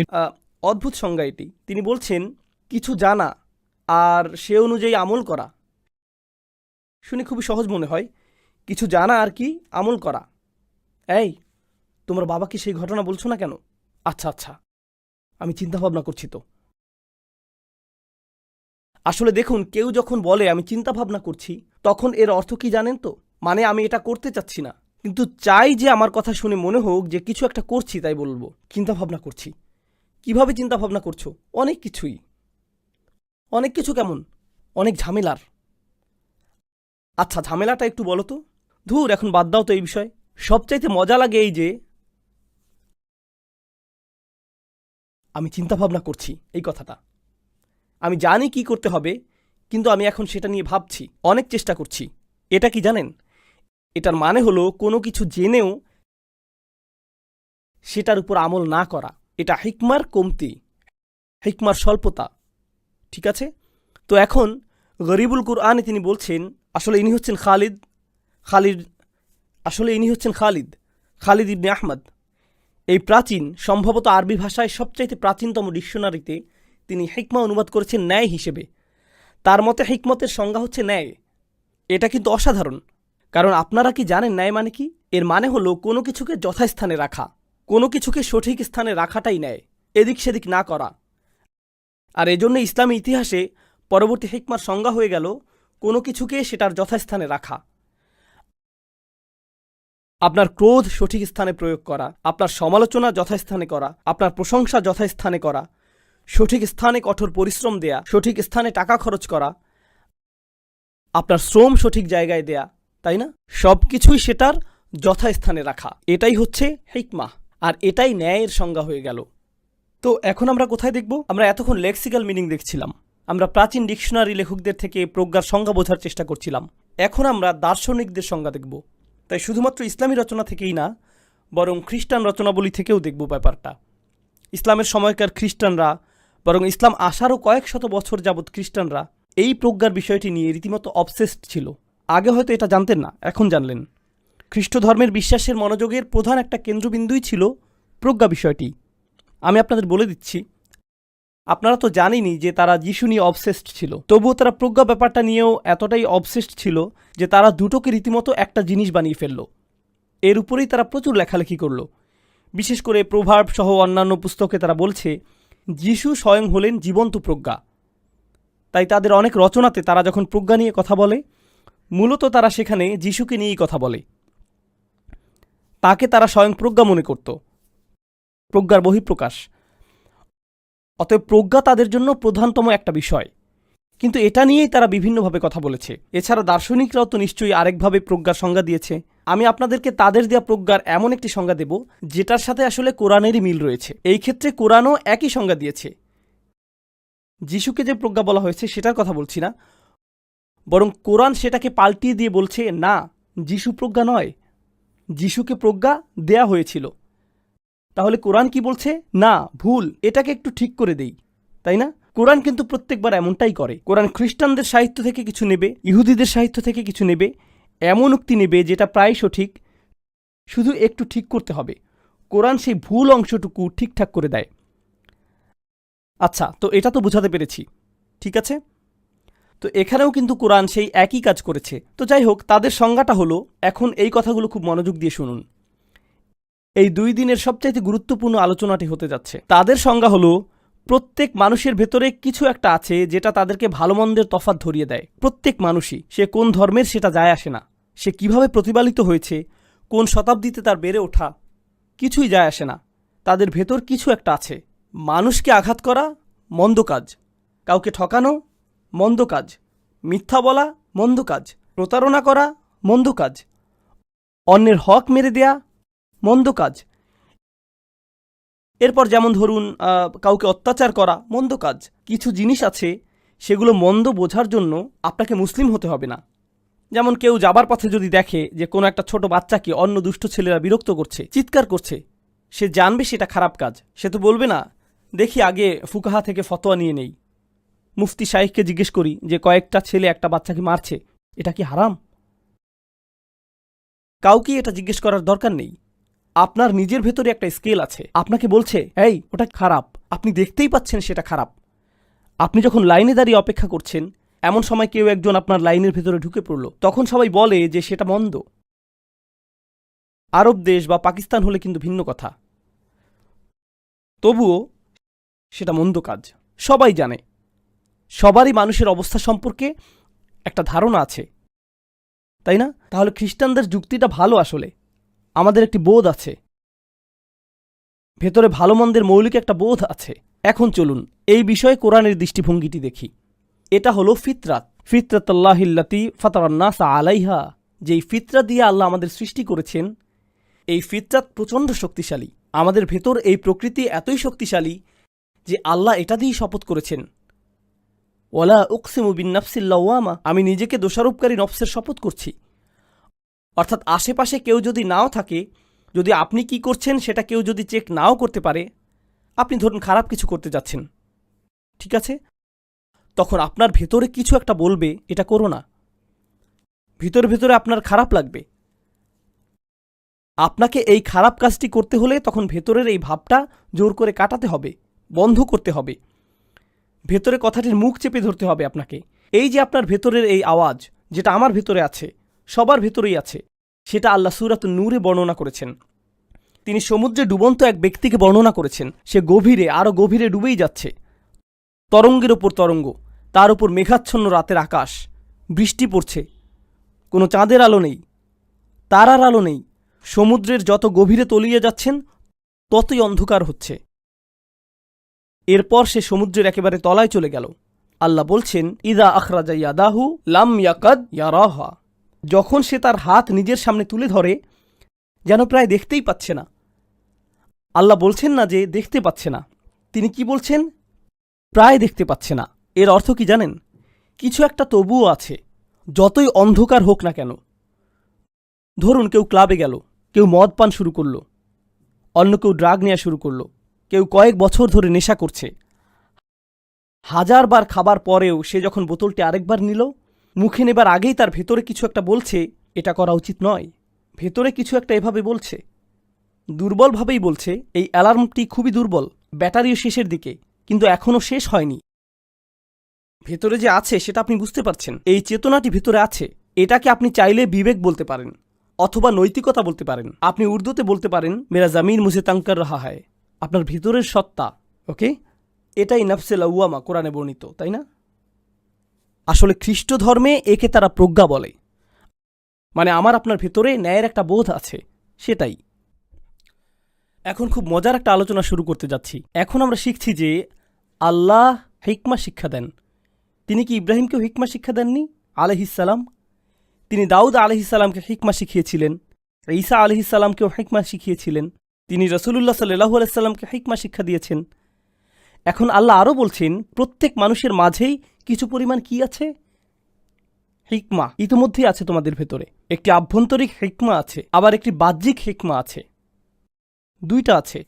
অদ্ভুত সংজ্ঞা এটি। তিনি বলছেন কিছু জানা আর সে অনুযায়ী আমল করা। শুনে খুবই সহজ মনে হয়, কিছু জানা আর কি আমল করা। এই তোমার বাবাকে সেই ঘটনা বলছো না কেন? আচ্ছা আচ্ছা, আমি চিন্তা ভাবনা করছি তো। আসলে দেখুন, কেউ যখন বলে আমি চিন্তা ভাবনা করছি, তখন এর অর্থ কি জানেন তো? মানে আমি এটা করতে চাচ্ছি না, কিন্তু চাই যে আমার কথা শুনে মনে হোক যে কিছু একটা করছি, তাই বলবো চিন্তা ভাবনা করছি। কিভাবে চিন্তা ভাবনা করছো? অনেক কিছুই। অনেক কিছু কেমন? অনেক ঝামেলার। আচ্ছা, ঝামেলাটা একটু বলো তো। ধুর, এখন বাদ দাও তো এই বিষয়। সবচাইতে মজা লাগে এই যে আমি চিন্তা ভাবনা করছি, এই কথাটা। আমি জানি কি করতে হবে, কিন্তু আমি এখন সেটা নিয়ে ভাবছি, অনেক চেষ্টা করছি। এটা কি জানেন? এটার মানে হলো কোনো কিছু জেনেও সেটার উপর আমল না করা। এটা হিকমার কমতি, হিকমার স্বল্পতা, ঠিক আছে? তো এখন গরিবুল কুরআনে তিনি বলছেন আসলে ইনি হচ্ছেন খালিদ ইবনে আহমদ। এই প্রাচীন, সম্ভবত আরবি ভাষায় সবচাইতে প্রাচীনতম ডিকশনারিতে তিনি হিকমা অনুবাদ করেছেন ন্যায় হিসেবে। তার মতে হিকমতের সংজ্ঞা হচ্ছে ন্যায়। এটা কিন্তু অসাধারণ, কারণ আপনারা কি জানেন ন্যায় মানে কি? এর মানে হলো কোনো কিছুকে যথাস্থানে রাখা, কোনো কিছুকে সঠিক স্থানে রাখাটাই ন্যায়, এদিক সেদিক না করা। আর এজন্য ইসলামী ইতিহাসে পরবর্তী হিকমার সংজ্ঞা হয়ে গেল কোনো কিছুকে সেটার যথাস্থানে রাখা। আপনার ক্রোধ সঠিক স্থানে প্রয়োগ করা, আপনার সমালোচনা যথাস্থানে করা, আপনার প্রশংসা যথাস্থানে করা, সঠিক স্থানে কঠোর পরিশ্রম দেয়া, সঠিক স্থানে টাকা খরচ করা, আপনার শ্রম সঠিক জায়গায় দেয়া, তাই না? সব কিছুই সেটার যথাস্থানে রাখা, এটাই হচ্ছে হিকমা, আর এটাই ন্যায়ের সংজ্ঞা হয়ে গেল। তো এখন আমরা কোথায় দেখব? আমরা এতক্ষণ লেক্সিক্যাল মিনিং দেখছিলাম, আমরা প্রাচীন ডিকশনারি লেখকদের থেকে প্রজ্ঞার সংজ্ঞা বোঝার চেষ্টা করছিলাম। এখন আমরা দার্শনিকদের সংজ্ঞা দেখব। তাই শুধুমাত্র ইসলামী রচনা থেকেই না, বরং খ্রিস্টান রচনাবলী থেকেও দেখব ব্যাপারটা। ইসলামের সময়কার খ্রিস্টানরা, বরং ইসলাম আসারও কয়েক শত বছর যাবৎ খ্রিস্টানরা এই প্রজ্ঞার বিষয়টি নিয়ে রীতিমতো অবসেসড ছিল। আগে হয়তো এটা জানতেন না, এখন জানলেন। খ্রিস্ট ধর্মের বিশ্বাসের মনোযোগের প্রধান একটা কেন্দ্রবিন্দুই ছিল প্রজ্ঞা বিষয়টি। আমি আপনাদের বলে দিচ্ছি, আপনারা তো জানেনই যে তারা যিশু নিয়ে অবসেসড ছিল, তবুও তারা প্রজ্ঞা ব্যাপারটা নিয়েও এতটাই অবসেসড ছিল যে তারা দুটোকে রীতিমতো একটা জিনিস বানিয়ে ফেলল। এর উপরেই তারা প্রচুর লেখালেখি করল। বিশেষ করে প্রভার্ব সহ অন্যান্য পুস্তকে তারা বলছে যিশু স্বয়ং হলেন জীবন্ত প্রজ্ঞা। তাই তাদের অনেক রচনাতে তারা যখন প্রজ্ঞা নিয়ে কথা বলে, মূলত তারা সেখানে যিশুকে নিয়েই কথা বলে। তাকে তারা স্বয়ং প্রজ্ঞা মনে করত, প্রজ্ঞার বহিঃপ্রকাশ। অতএব প্রজ্ঞা তাদের জন্য প্রধানতম একটা বিষয়, কিন্তু এটা নিয়েই তারা বিভিন্নভাবে কথা বলেছে। এছাড়া দার্শনিকরাও তো নিশ্চয়ই আরেকভাবে প্রজ্ঞার সংজ্ঞা দিয়েছে। আমি আপনাদেরকে তাদের দেওয়া প্রজ্ঞার এমন একটি সংজ্ঞা দেব যেটার সাথে আসলে কোরআনেরই মিল রয়েছে। এই ক্ষেত্রে কোরআনও একই সংজ্ঞা দিয়েছে। যিশুকে যে প্রজ্ঞা বলা হয়েছে সেটার কথা বলছি না, বরং কোরআন সেটাকে পাল্টিয়ে দিয়ে বলছে না, যিশু প্রজ্ঞা নয়, যিশুকে প্রজ্ঞা দেয়া হয়েছিল। তাহলে কোরআন কি বলছে? না, ভুল, এটাকে একটু ঠিক করে দেই, তাই না? কোরআন কিন্তু প্রত্যেকবার এমনটাই করে। কোরআন খ্রিস্টানদের সাহিত্য থেকে কিছু নেবে, ইহুদিদের সাহিত্য থেকে কিছু নেবে, এমন উক্তি নেবে যেটা প্রায় সঠিক, শুধু একটু ঠিক করতে হবে। কোরআন সেই ভুল অংশটুকু ঠিকঠাক করে দেয়। আচ্ছা, তো এটা তো বোঝাতে পেরেছি, ঠিক আছে। তো এখানেও কিন্তু কোরআন সেই একই কাজ করেছে। তো যাই হোক, তাদের সংজ্ঞাটা হলো, এখন এই কথাগুলো খুব মনোযোগ দিয়ে শুনুন। এই 2 দিনের সবচাইতে গুরুত্বপূর্ণ আলোচনাটি হতে যাচ্ছে। তাদের সংজ্ঞা হলো, প্রত্যেক মানুষের ভেতরে কিছু একটা আছে যেটা তাদেরকে ভালো মন্দের তফাৎ ধরিয়ে দেয়। প্রত্যেক মানুষই, সে কোন ধর্মের সেটা যায় আসে না, সে কিভাবে প্রতিপালিত হয়েছে, কোন শতাব্দীতে তার বেড়ে ওঠা, কিছুই যায় আসে না। তাদের ভেতর কিছু একটা আছে। মানুষকে আঘাত করা মন্দ কাজ, কাউকে ঠকানো মন্দ কাজ, মিথ্যা বলা মন্দ কাজ, প্রতারণা করা মন্দ কাজ, অন্যের হক মেরে দেয়া মন্দ কাজ। এরপর যেমন ধরুন, কাউকে অত্যাচার করা মন্দ কাজ। কিছু জিনিস আছে, সেগুলো মন্দ বোঝার জন্য আপনাকে মুসলিম হতে হবে না। যেমন কেউ যাবার পথে যদি দেখে যে কোনো একটা ছোট বাচ্চাকে অন্য দুষ্ট ছেলেরা বিরক্ত করছে, চিৎকার করছে, সে জানবে সেটা খারাপ কাজ। সে তো বলবে না, দেখি আগে ফুকাহা থেকে ফতোয়া নিয়ে নেই, মুফতি শাইখকে জিজ্ঞেস করি যে কয়েকটা ছেলে একটা বাচ্চাকে মারছে, এটা কি হারাম? কাউকে এটা জিজ্ঞেস করার দরকার নেই। আপনার নিজের ভেতরে একটা স্কেল আছে, আপনাকে বলছে এই ওটা খারাপ, আপনি দেখতেই পাচ্ছেন সেটা খারাপ। আপনি যখন লাইনে দাঁড়িয়ে অপেক্ষা করছেন, এমন সময় কেউ একজন আপনার লাইনের ভেতরে ঢুকে পড়ল, তখন সবাই বলে যে সেটা মন্দ। আরব দেশ বা পাকিস্তান হলে কিন্তু ভিন্ন কথা, তবুও সেটা মন্দ কাজ। সবাই জানে, সবারই মানুষের অবস্থা সম্পর্কে একটা ধারণা আছে, তাই না? তাহলে খ্রিস্টানদের যুক্তিটা ভালো। আসলে আমাদের একটি বোধ আছে, ভেতরে ভালো মন্দের মৌলিক একটা বোধ আছে। এখন চলুন এই বিষয়ে কোরআনের দৃষ্টিভঙ্গিটি দেখি। এটা হলো ফিতরাত, ফিতরাতাল্লাহিল্লাতী ফাতারান্নাস আলাইহা। যেই ফিতরা দিয়ে আল্লাহ আমাদের সৃষ্টি করেছেন, এই ফিতরাত প্রচণ্ড শক্তিশালী। আমাদের ভেতর এই প্রকৃতি এতই শক্তিশালী যে আল্লাহ এটা দিয়েই শপথ করেছেন, ওয়ালা উকসিমু বিন্নাফসিল লাওয়ামা, আমি নিজেকে দোষারোপকারী নফসের শপথ করছি। অর্থাৎ আশেপাশে কেউ যদি নাও থাকে, যদি আপনি কি করছেন সেটা কেউ যদি চেক নাও করতে পারে, আপনি ধরুন খারাপ কিছু করতে যাচ্ছেন, ঠিক আছে, তখন আপনার ভেতরে কিছু একটা বলবে এটা করো না। ভিতরে ভিতরে আপনার খারাপ লাগবে। আপনাকে এই খারাপ কাজটি করতে হলে তখন ভেতরের এই ভাবটা জোর করে কাটাতে হবে, বন্ধ করতে হবে। ভেতরে কথাটির মুখ চেপে ধরতে হবে আপনাকে। এই যে আপনার ভেতরের এই আওয়াজ, যেটা আমার ভেতরে আছে, সবার ভেতরেই আছে, সেটা আল্লাহ সূরাতুন নূরে বর্ণনা করেছেন। তিনি সমুদ্রে ডুবন্ত এক ব্যক্তিকে বর্ণনা করেছেন। সে গভীরে, আরও গভীরে ডুবেই যাচ্ছে, তরঙ্গের ওপর তরঙ্গ, তার উপর মেঘাচ্ছন্ন রাতের আকাশ, বৃষ্টি পড়ছে, কোনো চাঁদের আলো নেই, তারার আলো নেই। সমুদ্রের যত গভীরে তলিয়ে যাচ্ছেন ততই অন্ধকার হচ্ছে। এরপর সে সমুদ্রের একেবারে তলায় চলে গেল। আল্লাহ বলছেন, ইদা আখরাজা ইয়াদাহু লাম ইয়াকাদ ইয়ারাহা, যখন সে তার হাত নিজের সামনে তুলে ধরে, যেন প্রায় দেখতেই পাচ্ছে না। আল্লাহ বলছেন না যে দেখতে পাচ্ছে না, তিনি কি বলছেন? প্রায় দেখতে পাচ্ছে না। এর অর্থ কি জানেন? কিছু একটা তবুও আছে, যতই অন্ধকার হোক না কেন। ধরুন কেউ ক্লাবে গেল, কেউ মদ পান শুরু করল, অন্য কেউ ড্রাগ নেওয়া শুরু করল, কেউ কয়েক বছর ধরে নেশা করছে। 1000 বার খাবার পরেও সে যখন বোতলটি আরেকবার নিল, মুখে নেবার আগেই তার ভেতরে কিছু একটা বলছে এটা করা উচিত নয়। ভেতরে কিছু একটা এভাবে বলছে, দুর্বলভাবেই বলছে। এই অ্যালার্মটি খুবই দুর্বল, ব্যাটারিও শেষের দিকে, কিন্তু এখনও শেষ হয়নি। ভেতরে যে আছে সেটা আপনি বুঝতে পারছেন, এই চেতনাটি ভেতরে আছে। এটাকে আপনি চাইলে বিবেক বলতে পারেন, অথবা নৈতিকতা বলতে পারেন। আপনি উর্দুতে বলতে পারেন মেরা জামিন মুঝে তাঙ্কার রাহা হয়, আপনার ভিতরের সত্তা। ওকে, এটাই নফসে লাওয়ামা কোরআনে বর্ণিত, তাই না? আসলে খ্রিস্ট ধর্মে একে তারা প্রজ্ঞা বলে, মানে আমার আপনার ভেতরে ন্যায়ের একটা বোধ আছে, সেটাই। এখন খুব মজার একটা আলোচনা শুরু করতে যাচ্ছি। এখন আমরা শিখছি যে আল্লাহ হিকমা শিক্ষা দেন। তিনি কি ইব্রাহিমকেও হিকমা শিক্ষা দেননি আলাইহিসসালাম? তিনি দাউদ আলাইহিসসালামকে হিকমা শিখিয়েছিলেন, ঈসা আলাইহিসসালামকেও হিকমা শিখিয়েছিলেন, তিনি রাসূলুল্লাহ সাল্লাল্লাহু আলাইহি সাল্লামকে হিকমা শিক্ষা দিয়েছেন। এখন আল্লাহ আরও বলছেন, প্রত্যেক মানুষের মাঝেই কিছু পরিমাণ কি আছে? হিকমা ইতিমধ্যেই আছে তোমাদের ভেতরে। একটি আভ্যন্তরিক হিকমা আছে, আবার একটি বাহ্যিক হিকমা আছে, দুইটা আছে।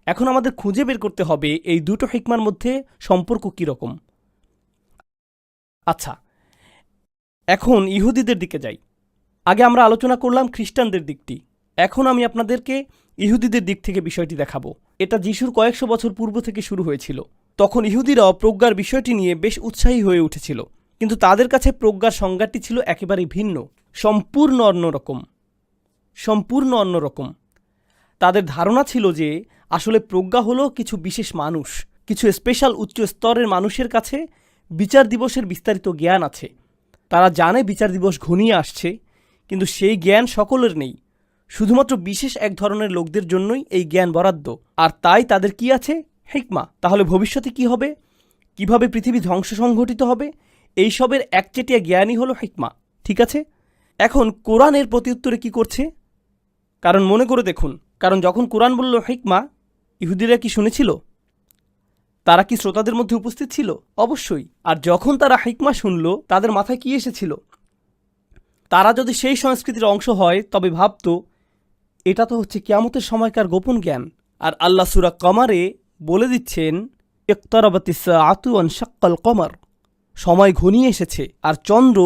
এখন আমাদের খুঁজে বের করতে হবে এই দুটো হিকমার মধ্যে সম্পর্ক কী রকম। আচ্ছা, এখন ইহুদিদের দিকে যাই। আগে আমরা আলোচনা করলাম খ্রিস্টানদের দিকটি, এখন আমি আপনাদেরকে ইহুদিদের দিক থেকে বিষয়টি দেখাবো। এটা যিশুর কয়েকশো বছর পূর্ব থেকে শুরু হয়েছিল। তখন ইহুদিরাও প্রজ্ঞার বিষয়টি নিয়ে বেশ উৎসাহী হয়ে উঠেছিল, কিন্তু তাদের কাছে প্রজ্ঞার সংজ্ঞাটি ছিল একেবারেই ভিন্ন, সম্পূর্ণ অন্যরকম। তাদের ধারণা ছিল যে আসলে প্রজ্ঞা হলো কিছু বিশেষ মানুষ, কিছু স্পেশাল উচ্চ স্তরের মানুষের কাছে বিচার দিবসের বিস্তারিত জ্ঞান আছে। তারা জানে বিচার দিবস ঘনিয়ে আসছে, কিন্তু সেই জ্ঞান সকলের নেই, শুধুমাত্র বিশেষ এক ধরনের লোকদের জন্যই এই জ্ঞান বরাদ্দ। আর তাই তাদের কি আছে? হিকমা। তাহলে ভবিষ্যতে কি হবে, কিভাবে পৃথিবী ধ্বংস সংঘটিত হবে, এইসবের একচেটিয়া জ্ঞানই হলো হিকমা। ঠিক আছে, এখন কোরআন এর প্রত্যুত্তরে কি করছে? কারণ মনে করে দেখুন, কারণ যখন কোরআন বলল হিকমা, ইহুদিরা কি শুনেছিল? তারা কি শ্রোতাদের মধ্যে উপস্থিত ছিল? অবশ্যই। আর যখন তারা হিকমা শুনল, তাদের মাথায় কি এসেছিল? তারা যদি সেই সংস্কৃতির অংশ হয় তবে ভাবত এটা তো হচ্ছে কিয়ামতের সময়কার গোপন জ্ঞান। আর আল্লাহ সূরা কমারে বলে দিচ্ছেন, ইকতারাবাতিস সাআতু ওয়ানশাক্কাল কমার, সময় ঘনিয়ে এসেছে আর চন্দ্র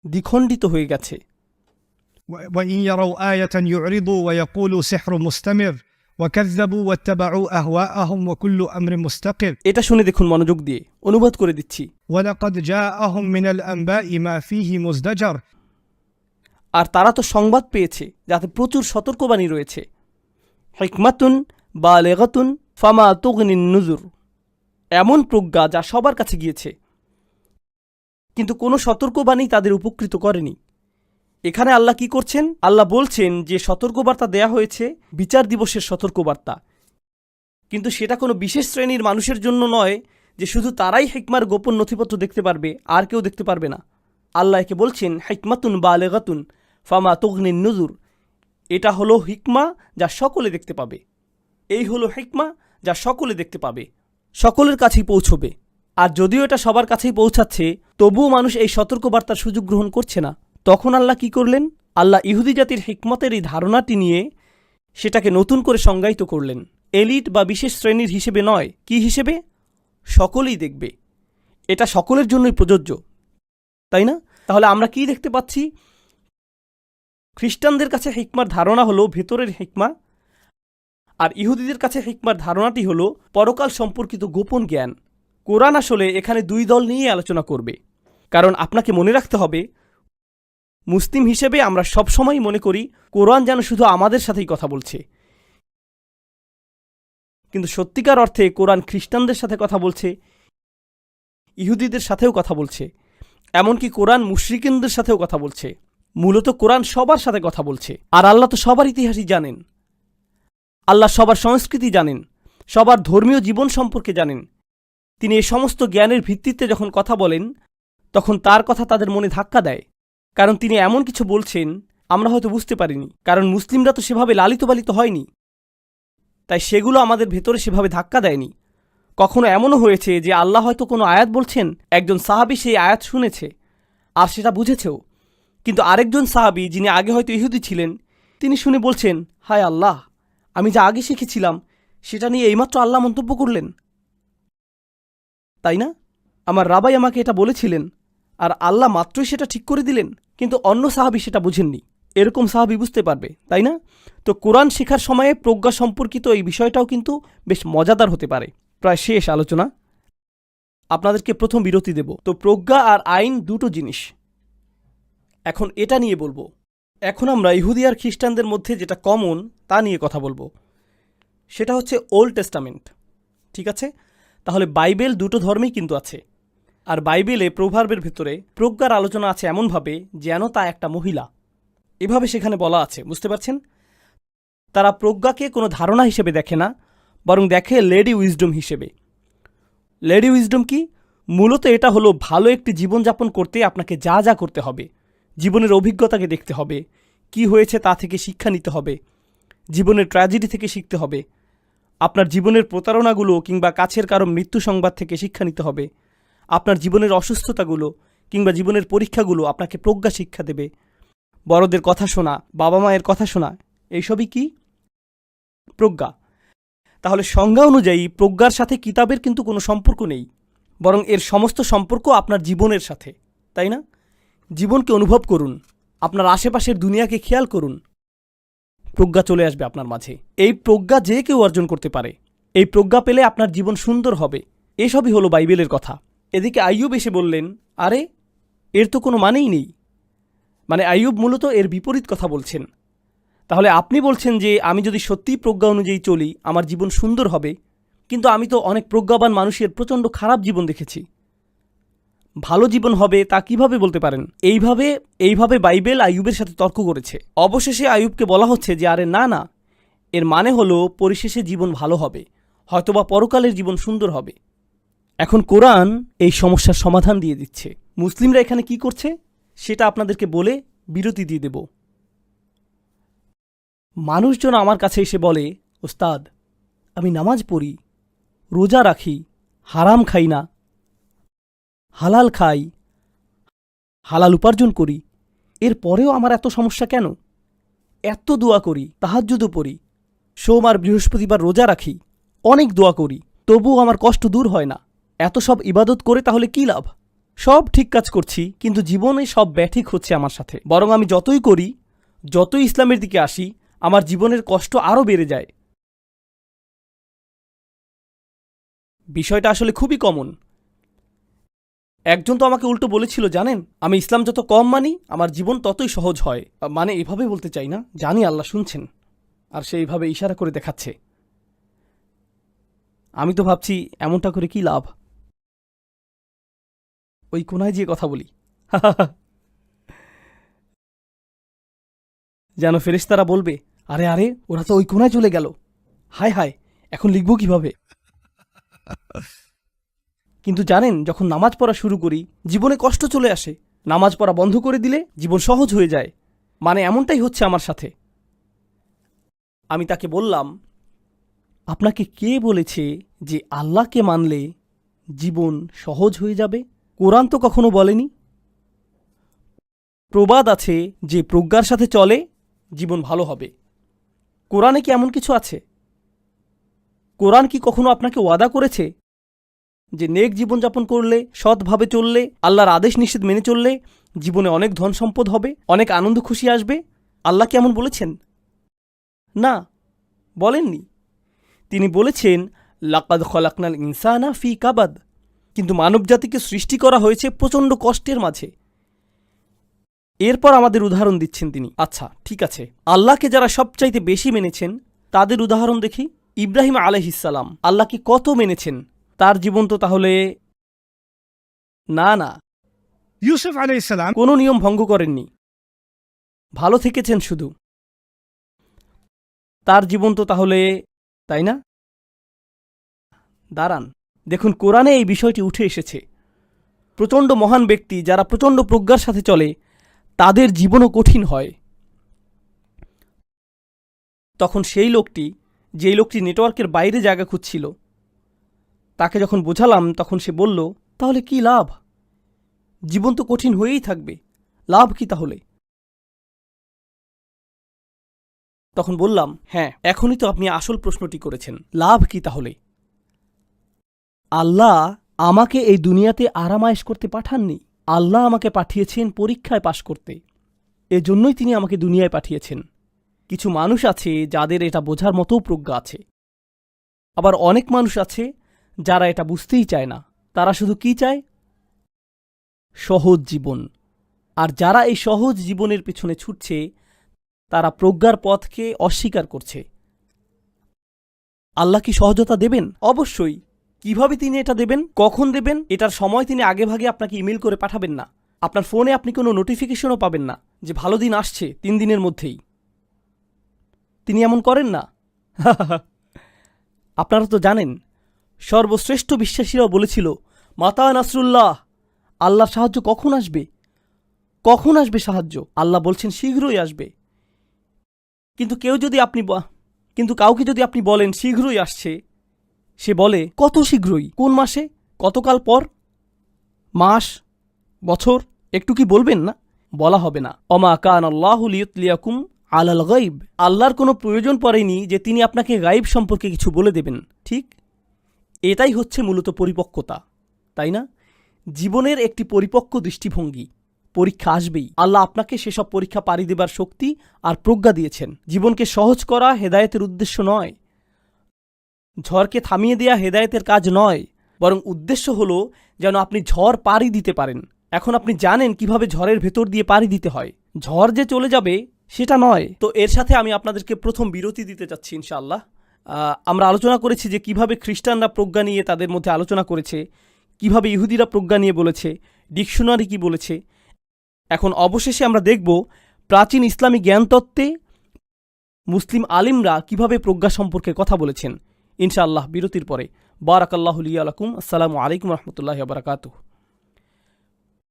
দ্বিখণ্ডিত হয়ে গেছে। وإن يروا آية يعرضوا ويقولوا سحر مستمر وكذبوا واتبعوا أهواءهم وكل أمر مستقر। এটা শুনে দেখুন মনোযোগ দিয়ে, অনুবাদ করে দিচ্ছি। ولقد جاءهم من الأنباء ما فيه مزدجر। আর তারা তো সংবাদ পেয়েছে যাতে প্রচুর সতর্কবাণী রয়েছে। হিকমাতুন বালিগাতুন ফামা তুগনিন নুজুর, এমন প্রজ্ঞা যা সবার কাছে গিয়েছে, কিন্তু কোনো সতর্কবাণী তাদের উপকৃত করেনি। এখানে আল্লাহ কি করছেন? আল্লাহ বলছেন যে সতর্কবার্তা দেয়া হয়েছে বিচার দিবসের সতর্কবার্তা, কিন্তু সেটা কোনো বিশেষ শ্রেণীর মানুষের জন্য নয় যে শুধু তারাই হিকমার গোপন নথিপত্র দেখতে পারবে, আর কেউ দেখতে পারবে না। আল্লাহ একে বলছেন হিকমাতুন বালিগাতুন ফামা তুগনিন নুজুর, এটা হলো হিকমা যা সকলে দেখতে পাবে। এই হলো হিকমা যা সকলে দেখতে পাবে, সকলের কাছেই পৌঁছবে। আর যদিও এটা সবার কাছেই পৌঁছাচ্ছে, তবুও মানুষ এই সতর্কবার্তার সুযোগ গ্রহণ করছে না। তখন আল্লাহ কি করলেন? আল্লাহ ইহুদি জাতির হিকমতের এই ধারণাটি নিয়ে সেটাকে নতুন করে সংজ্ঞায়িত করলেন। এলিট বা বিশেষ শ্রেণীর হিসেবে নয়, কি হিসেবে? সকলেই দেখবে। এটা সকলের জন্যই প্রযোজ্য, তাই না? তাহলে আমরা কি দেখতে পাচ্ছি? খ্রিস্টানদের কাছে হিকমার ধারণা হলো ভেতরের হিকমা, আর ইহুদিদের কাছে হিকমার ধারণাটি হলো পরকাল সম্পর্কিত গোপন জ্ঞান। কোরআন আসলে এখানে দুই দল নিয়ে আলোচনা করবে, কারণ আপনাকে মনে রাখতে হবে, মুসলিম হিসেবে আমরা সবসময় মনে করি কোরআন যেন শুধু আমাদের সাথেই কথা বলছে, কিন্তু সত্যিকার অর্থে কোরআন খ্রিস্টানদের সাথে কথা বলছে, ইহুদিদের সাথেও কথা বলছে, এমনকি কোরআন মুশরিকিনদের সাথেও কথা বলছে। মূলত কোরআন সবার সাথে কথা বলছে। আর আল্লাহ তো সবার ইতিহাসই জানেন, আল্লাহ সবার সংস্কৃতি জানেন, সবার ধর্মীয় জীবন সম্পর্কে জানেন। তিনি এই সমস্ত জ্ঞানের ভিত্তিতে যখন কথা বলেন, তখন তার কথা তাদের মনে ধাক্কা দেয়, কারণ তিনি এমন কিছু বলছেন আমরা হয়তো বুঝতে পারিনি, কারণ মুসলিমরা তো সেভাবে লালিত পালিত হয়নি, তাই সেগুলো আমাদের ভেতরে সেভাবে ধাক্কা দেয়নি। কখনো এমনও হয়েছে যে আল্লাহ হয়তো কোনো আয়াত বলছেন, একজন সাহাবী সেই আয়াত শুনেছে আর সেটা বুঝেছেও, কিন্তু আরেকজন সাহাবী যিনি আগে হয়তো ইহুদি ছিলেন, তিনি শুনে বলছেন, হায় আল্লাহ, আমি যা আগে শিখেছিলাম সেটা নিয়ে এইমাত্র আল্লাহ মন্তব্য করলেন, তাই না? আমার রাবাই আমাকে এটা বলেছিলেন আর আল্লাহ মাত্রই সেটা ঠিক করে দিলেন, কিন্তু অন্য সাহাবী সেটা বুঝেননি। এরকম সাহাবী বুঝতে পারবে, তাই না? তো কোরআন শেখার সময়ে প্রজ্ঞা সম্পর্কিত এই বিষয়টাও কিন্তু বেশ মজাদার হতে পারে। প্রায় শেষ আলোচনা, আপনাদেরকে প্রথম বিরতি দেব। তো প্রজ্ঞা আর আইন দুটো জিনিস, এখন এটা নিয়ে বলবো। এখন আমরা ইহুদি আর খ্রিস্টানদের মধ্যে যেটা কমন তা নিয়ে কথা বলবো, সেটা হচ্ছে ওল্ড টেস্টামেন্ট। ঠিক আছে, তাহলে বাইবেল দুটো ধর্মেই কিন্তু আছে, আর বাইবেলে প্রভার্বের ভেতরে প্রজ্ঞার আলোচনা আছে এমনভাবে যেন তা একটা মহিলা, এভাবে সেখানে বলা আছে, বুঝতে পারছেন? তারা প্রজ্ঞাকে কোনো ধারণা হিসেবে দেখে না, বরং দেখে লেডি উইজডম হিসেবে। লেডি উইজডম কি? মূলত এটা হলো ভালো একটি জীবনযাপন করতে আপনাকে যা যা করতে হবে, জীবনের অভিজ্ঞতাকে দেখতে হবে, কি হয়েছে তা থেকে শিক্ষা নিতে হবে, জীবনের ট্র্যাজেডি থেকে শিখতে হবে, আপনার জীবনের প্রতারণাগুলো কিংবা কাছের কারো মৃত্যু সংবাদ থেকে শিক্ষা নিতে হবে, আপনার জীবনের অসুস্থতাগুলো কিংবা জীবনের পরীক্ষাগুলো আপনাকে প্রজ্ঞা শিক্ষা দেবে। বড়দের কথা শোনা, বাবা মায়ের কথা শোনা, এইসবই কি? প্রজ্ঞা। তাহলে সংজ্ঞা অনুযায়ী প্রজ্ঞার সাথে কিতাবের কিন্তু কোনো সম্পর্ক নেই, বরং এর সমস্ত সম্পর্ক আপনার জীবনের সাথে, তাই না? জীবনকে অনুভব করুন, আপনার আশেপাশের দুনিয়াকে খেয়াল করুন, প্রজ্ঞা চলে আসবে আপনার মাঝে। এই প্রজ্ঞা যে কেউ অর্জন করতে পারে, এই প্রজ্ঞা পেলে আপনার জীবন সুন্দর হবে। এসবই হলো বাইবেলের কথা। এদিকে আইয়ুব এসে বললেন, আরে এর তো কোনো মানেই নেই। মানে আইয়ুব মূলত এর বিপরীত কথা বলছেন। তাহলে আপনি বলছেন যে আমি যদি সত্যিই প্রজ্ঞা অনুযায়ী চলি আমার জীবন সুন্দর হবে, কিন্তু আমি তো অনেক প্রজ্ঞাবান মানুষের প্রচণ্ড খারাপ জীবন দেখেছি, ভালো জীবন হবে তা কিভাবে বলতে পারেন? এইভাবে বাইবেল আইয়ুবের সাথে তর্ক করেছে। অবশেষে আইয়ুবকে বলা হচ্ছে যে আরে না না, এর মানে হলো পরিশেষে জীবন ভালো হবে, হয়তোবা পরকালের জীবন সুন্দর হবে। এখন কোরআন এই সমস্যার সমাধান দিয়ে দিচ্ছে। মুসলিমরা এখানে কি করছে সেটা আপনাদেরকে বলে বিরতি দিয়ে দেব। মানুষজন আমার কাছে এসে বলে, ওস্তাদ আমি নামাজ পড়ি, রোজা রাখি, হারাম খাই না, হালাল খাই, হালাল উপার্জন করি, এর পরেও আমার এত সমস্যা কেন? এত দোয়া করি, তাহাজ্জুদও পড়ি, সোম আর বৃহস্পতিবার রোজা রাখি, অনেক দোয়া করি, তবুও আমার কষ্ট দূর হয় না। এত সব ইবাদত করে তাহলে কি লাভ? সব ঠিক কাজ করছি, কিন্তু জীবনে সব ব্যাঠিক হচ্ছে আমার সাথে। বরং আমি যতই করি, যতই ইসলামের দিকে আসি, আমার জীবনের কষ্ট আরও বেড়ে যায়। বিষয়টা আসলে খুবই কমন। একজন তো আমাকে উল্টো বলেছিল, জানেন, আমি ইসলাম যত কম মানি আমার জীবন ততই সহজ হয়। মানে এভাবে বলতে চাই না, জানি আল্লাহ শুনছেন, আর সে এইভাবে ইশারা করে দেখাচ্ছে। আমি তো ভাবছি এমনটা করে কি লাভ, ওই কোনায় গিয়ে কথা বলি। যেন ফেরেশতারা বলবে, আরে আরে ওরা তো ওই কোনায় চলে গেল, হায় হায় এখন লিখব কিভাবে। কিন্তু জানেন, যখন নামাজ পড়া শুরু করি জীবনে কষ্ট চলে আসে। নামাজ পড়া বন্ধ করে দিলে জীবন সহজ হয়ে যায়। মানে এমনটাই হচ্ছে আমার সাথে। আমি তাকে বললাম, আপনাকে কে বলেছে যে আল্লাহকে মানলে জীবন সহজ হয়ে যাবে? কোরআন তো কখনো বলেনি। প্রবাদ আছে যে প্রজ্ঞার সাথে চলে জীবন ভালো হবে। কোরআনে কি এমন কিছু আছে? কোরআন কি কখনো আপনাকে ওয়াদা করেছে যে নেক জীবনযাপন করলে, সৎভাবে চললে, আল্লাহর আদেশ নিষেধ মেনে চললে জীবনে অনেক ধন সম্পদ হবে, অনেক আনন্দ খুশি আসবে? আল্লাহ কি এমন বলেছেন? না, বলেননি। তিনি বলেছেন, লাকাদ খলাকনাল ইনসানা ফি কাবাদ। কিন্তু মানবজাতিকে সৃষ্টি করা হয়েছে প্রচণ্ড কষ্টের মাঝে। এরপর আমাদের উদাহরণ দিচ্ছেন তিনি। আচ্ছা ঠিক আছে, আল্লাহকে যারা সবচাইতে বেশি মেনেছেন তাদের উদাহরণ দেখি। ইব্রাহিম আলাইহিসসালাম আল্লাহকে কত মেনেছেন, তার জীবন তো তাহলে না ইউসুফ আলাইহিস সালাম কোনো নিয়ম ভঙ্গ করেননি, ভালো থেকেছেন শুধু। তার জীবন তো তাহলে, তাই না? দাঁড়ান, দেখুন কোরআনে এই বিষয়টি উঠে এসেছে। প্রচণ্ড মহান ব্যক্তি যারা প্রচণ্ড প্রজ্ঞার সাথে চলে তাদের জীবনও কঠিন হয়। তখন সেই লোকটি, যেই লোকটি নেটওয়ার্কের বাইরে জায়গা খুঁজছিল, তাকে যখন বোঝালাম তখন সে বলল, তাহলে কি লাভ? জীবন তো কঠিন হয়েই থাকবে, লাভ কি তাহলে? তখন বললাম, হ্যাঁ এখনই তো আপনি আসল প্রশ্নটি করেছেন, লাভ কি তাহলে? আল্লাহ আমাকে এই দুনিয়াতে আরামায়েশ করতে পাঠাননি। আল্লাহ আমাকে পাঠিয়েছেন পরীক্ষায় পাশ করতে। এজন্যই তিনি আমাকে দুনিয়ায় পাঠিয়েছেন। কিছু মানুষ আছে যাদের এটা বোঝার মতো প্রজ্ঞা আছে, আবার অনেক মানুষ আছে যারা এটা বুঝতেই চায় না। তারা শুধু কি চায়? সহজ জীবন। আর যারা এই সহজ জীবনের পেছনে ছুটছে তারা প্রজ্ঞার পথকে অস্বীকার করছে। আল্লাহ কি সহজতা দেবেন? অবশ্যই। কিভাবে তিনি এটা দেবেন, কখন দেবেন, এটার সময় তিনি আগেভাগে আপনাকে ইমেল করে পাঠাবেন না। আপনার ফোনে আপনি কোনো নোটিফিকেশনও পাবেন না যে ভালো দিন আসছে 3 দিনের মধ্যেই। তিনি এমন করেন না। আপনারা তো জানেন, সর্বশ্রেষ্ঠ বিশ্বাসীরাও বলেছিল, মাতা নাসরুল্লাহ, আল্লাহর সাহায্য কখন আসবে, কখন আসবে সাহায্য? আল্লাহ বলছেন শীঘ্রই আসবে। কিন্তু কাউকে যদি আপনি বলেন শীঘ্রই আসছে, সে বলে কত শীঘ্রই, কোন মাসে, কতকাল পর, মাস, বছর, একটু কি বলবেন না? বলা হবে না। অমা কান আল্লাহু লিয়ুতলিয়াকুম আলাল গায়ব। আল্লাহর কোনো প্রয়োজন পড়েনি যে তিনি আপনাকে গায়েব সম্পর্কে কিছু বলে দেবেন। ঠিক এটাই হচ্ছে মূলত পরিপক্কতা, তাই না? জীবনের একটি পরিপক্ক দৃষ্টিভঙ্গি। পরীক্ষা আসবেই। আল্লাহ আপনাকে সেসব পরীক্ষা পাড়ি দেবার শক্তি আর প্রজ্ঞা দিয়েছেন। জীবনকে সহজ করা হেদায়েতের উদ্দেশ্য নয়। ঝড়কে থামিয়ে দেয়া হেদায়েতের কাজ নয়, বরং উদ্দেশ্য হলো যেন আপনি ঝড় পাড়ি দিতে পারেন। এখন আপনি জানেন কিভাবে ঝড়ের ভেতর দিয়ে পাড়ি দিতে হয়। ঝড় যে চলে যাবে সেটা নয়। তো এর সাথে আমি আপনাদেরকে প্রথম বিরতি দিতে চাচ্ছি ইনশাআল্লাহ। আমরা আলোচনা করেছি যে কিভাবে খ্রিস্টানরা প্রজ্ঞা নিয়ে তাদের মধ্যে আলোচনা করেছে, কিভাবে ইহুদিরা প্রজ্ঞা নিয়ে বলেছে, ডিকশনারি কি বলেছে। এখন অবশেষে আমরা দেখব প্রাচীন ইসলামী জ্ঞানতত্ত্বে মুসলিম আলিমরা কিভাবে প্রজ্ঞা সম্পর্কে কথা বলেছেন ইনশাআল্লাহ বিরতির পরে। বারাকাল্লাহু লি ওয়া লাকুম। আসসালামু আলাইকুম ওয়া রাহমাতুল্লাহি ওয়া বারাকাতুহু।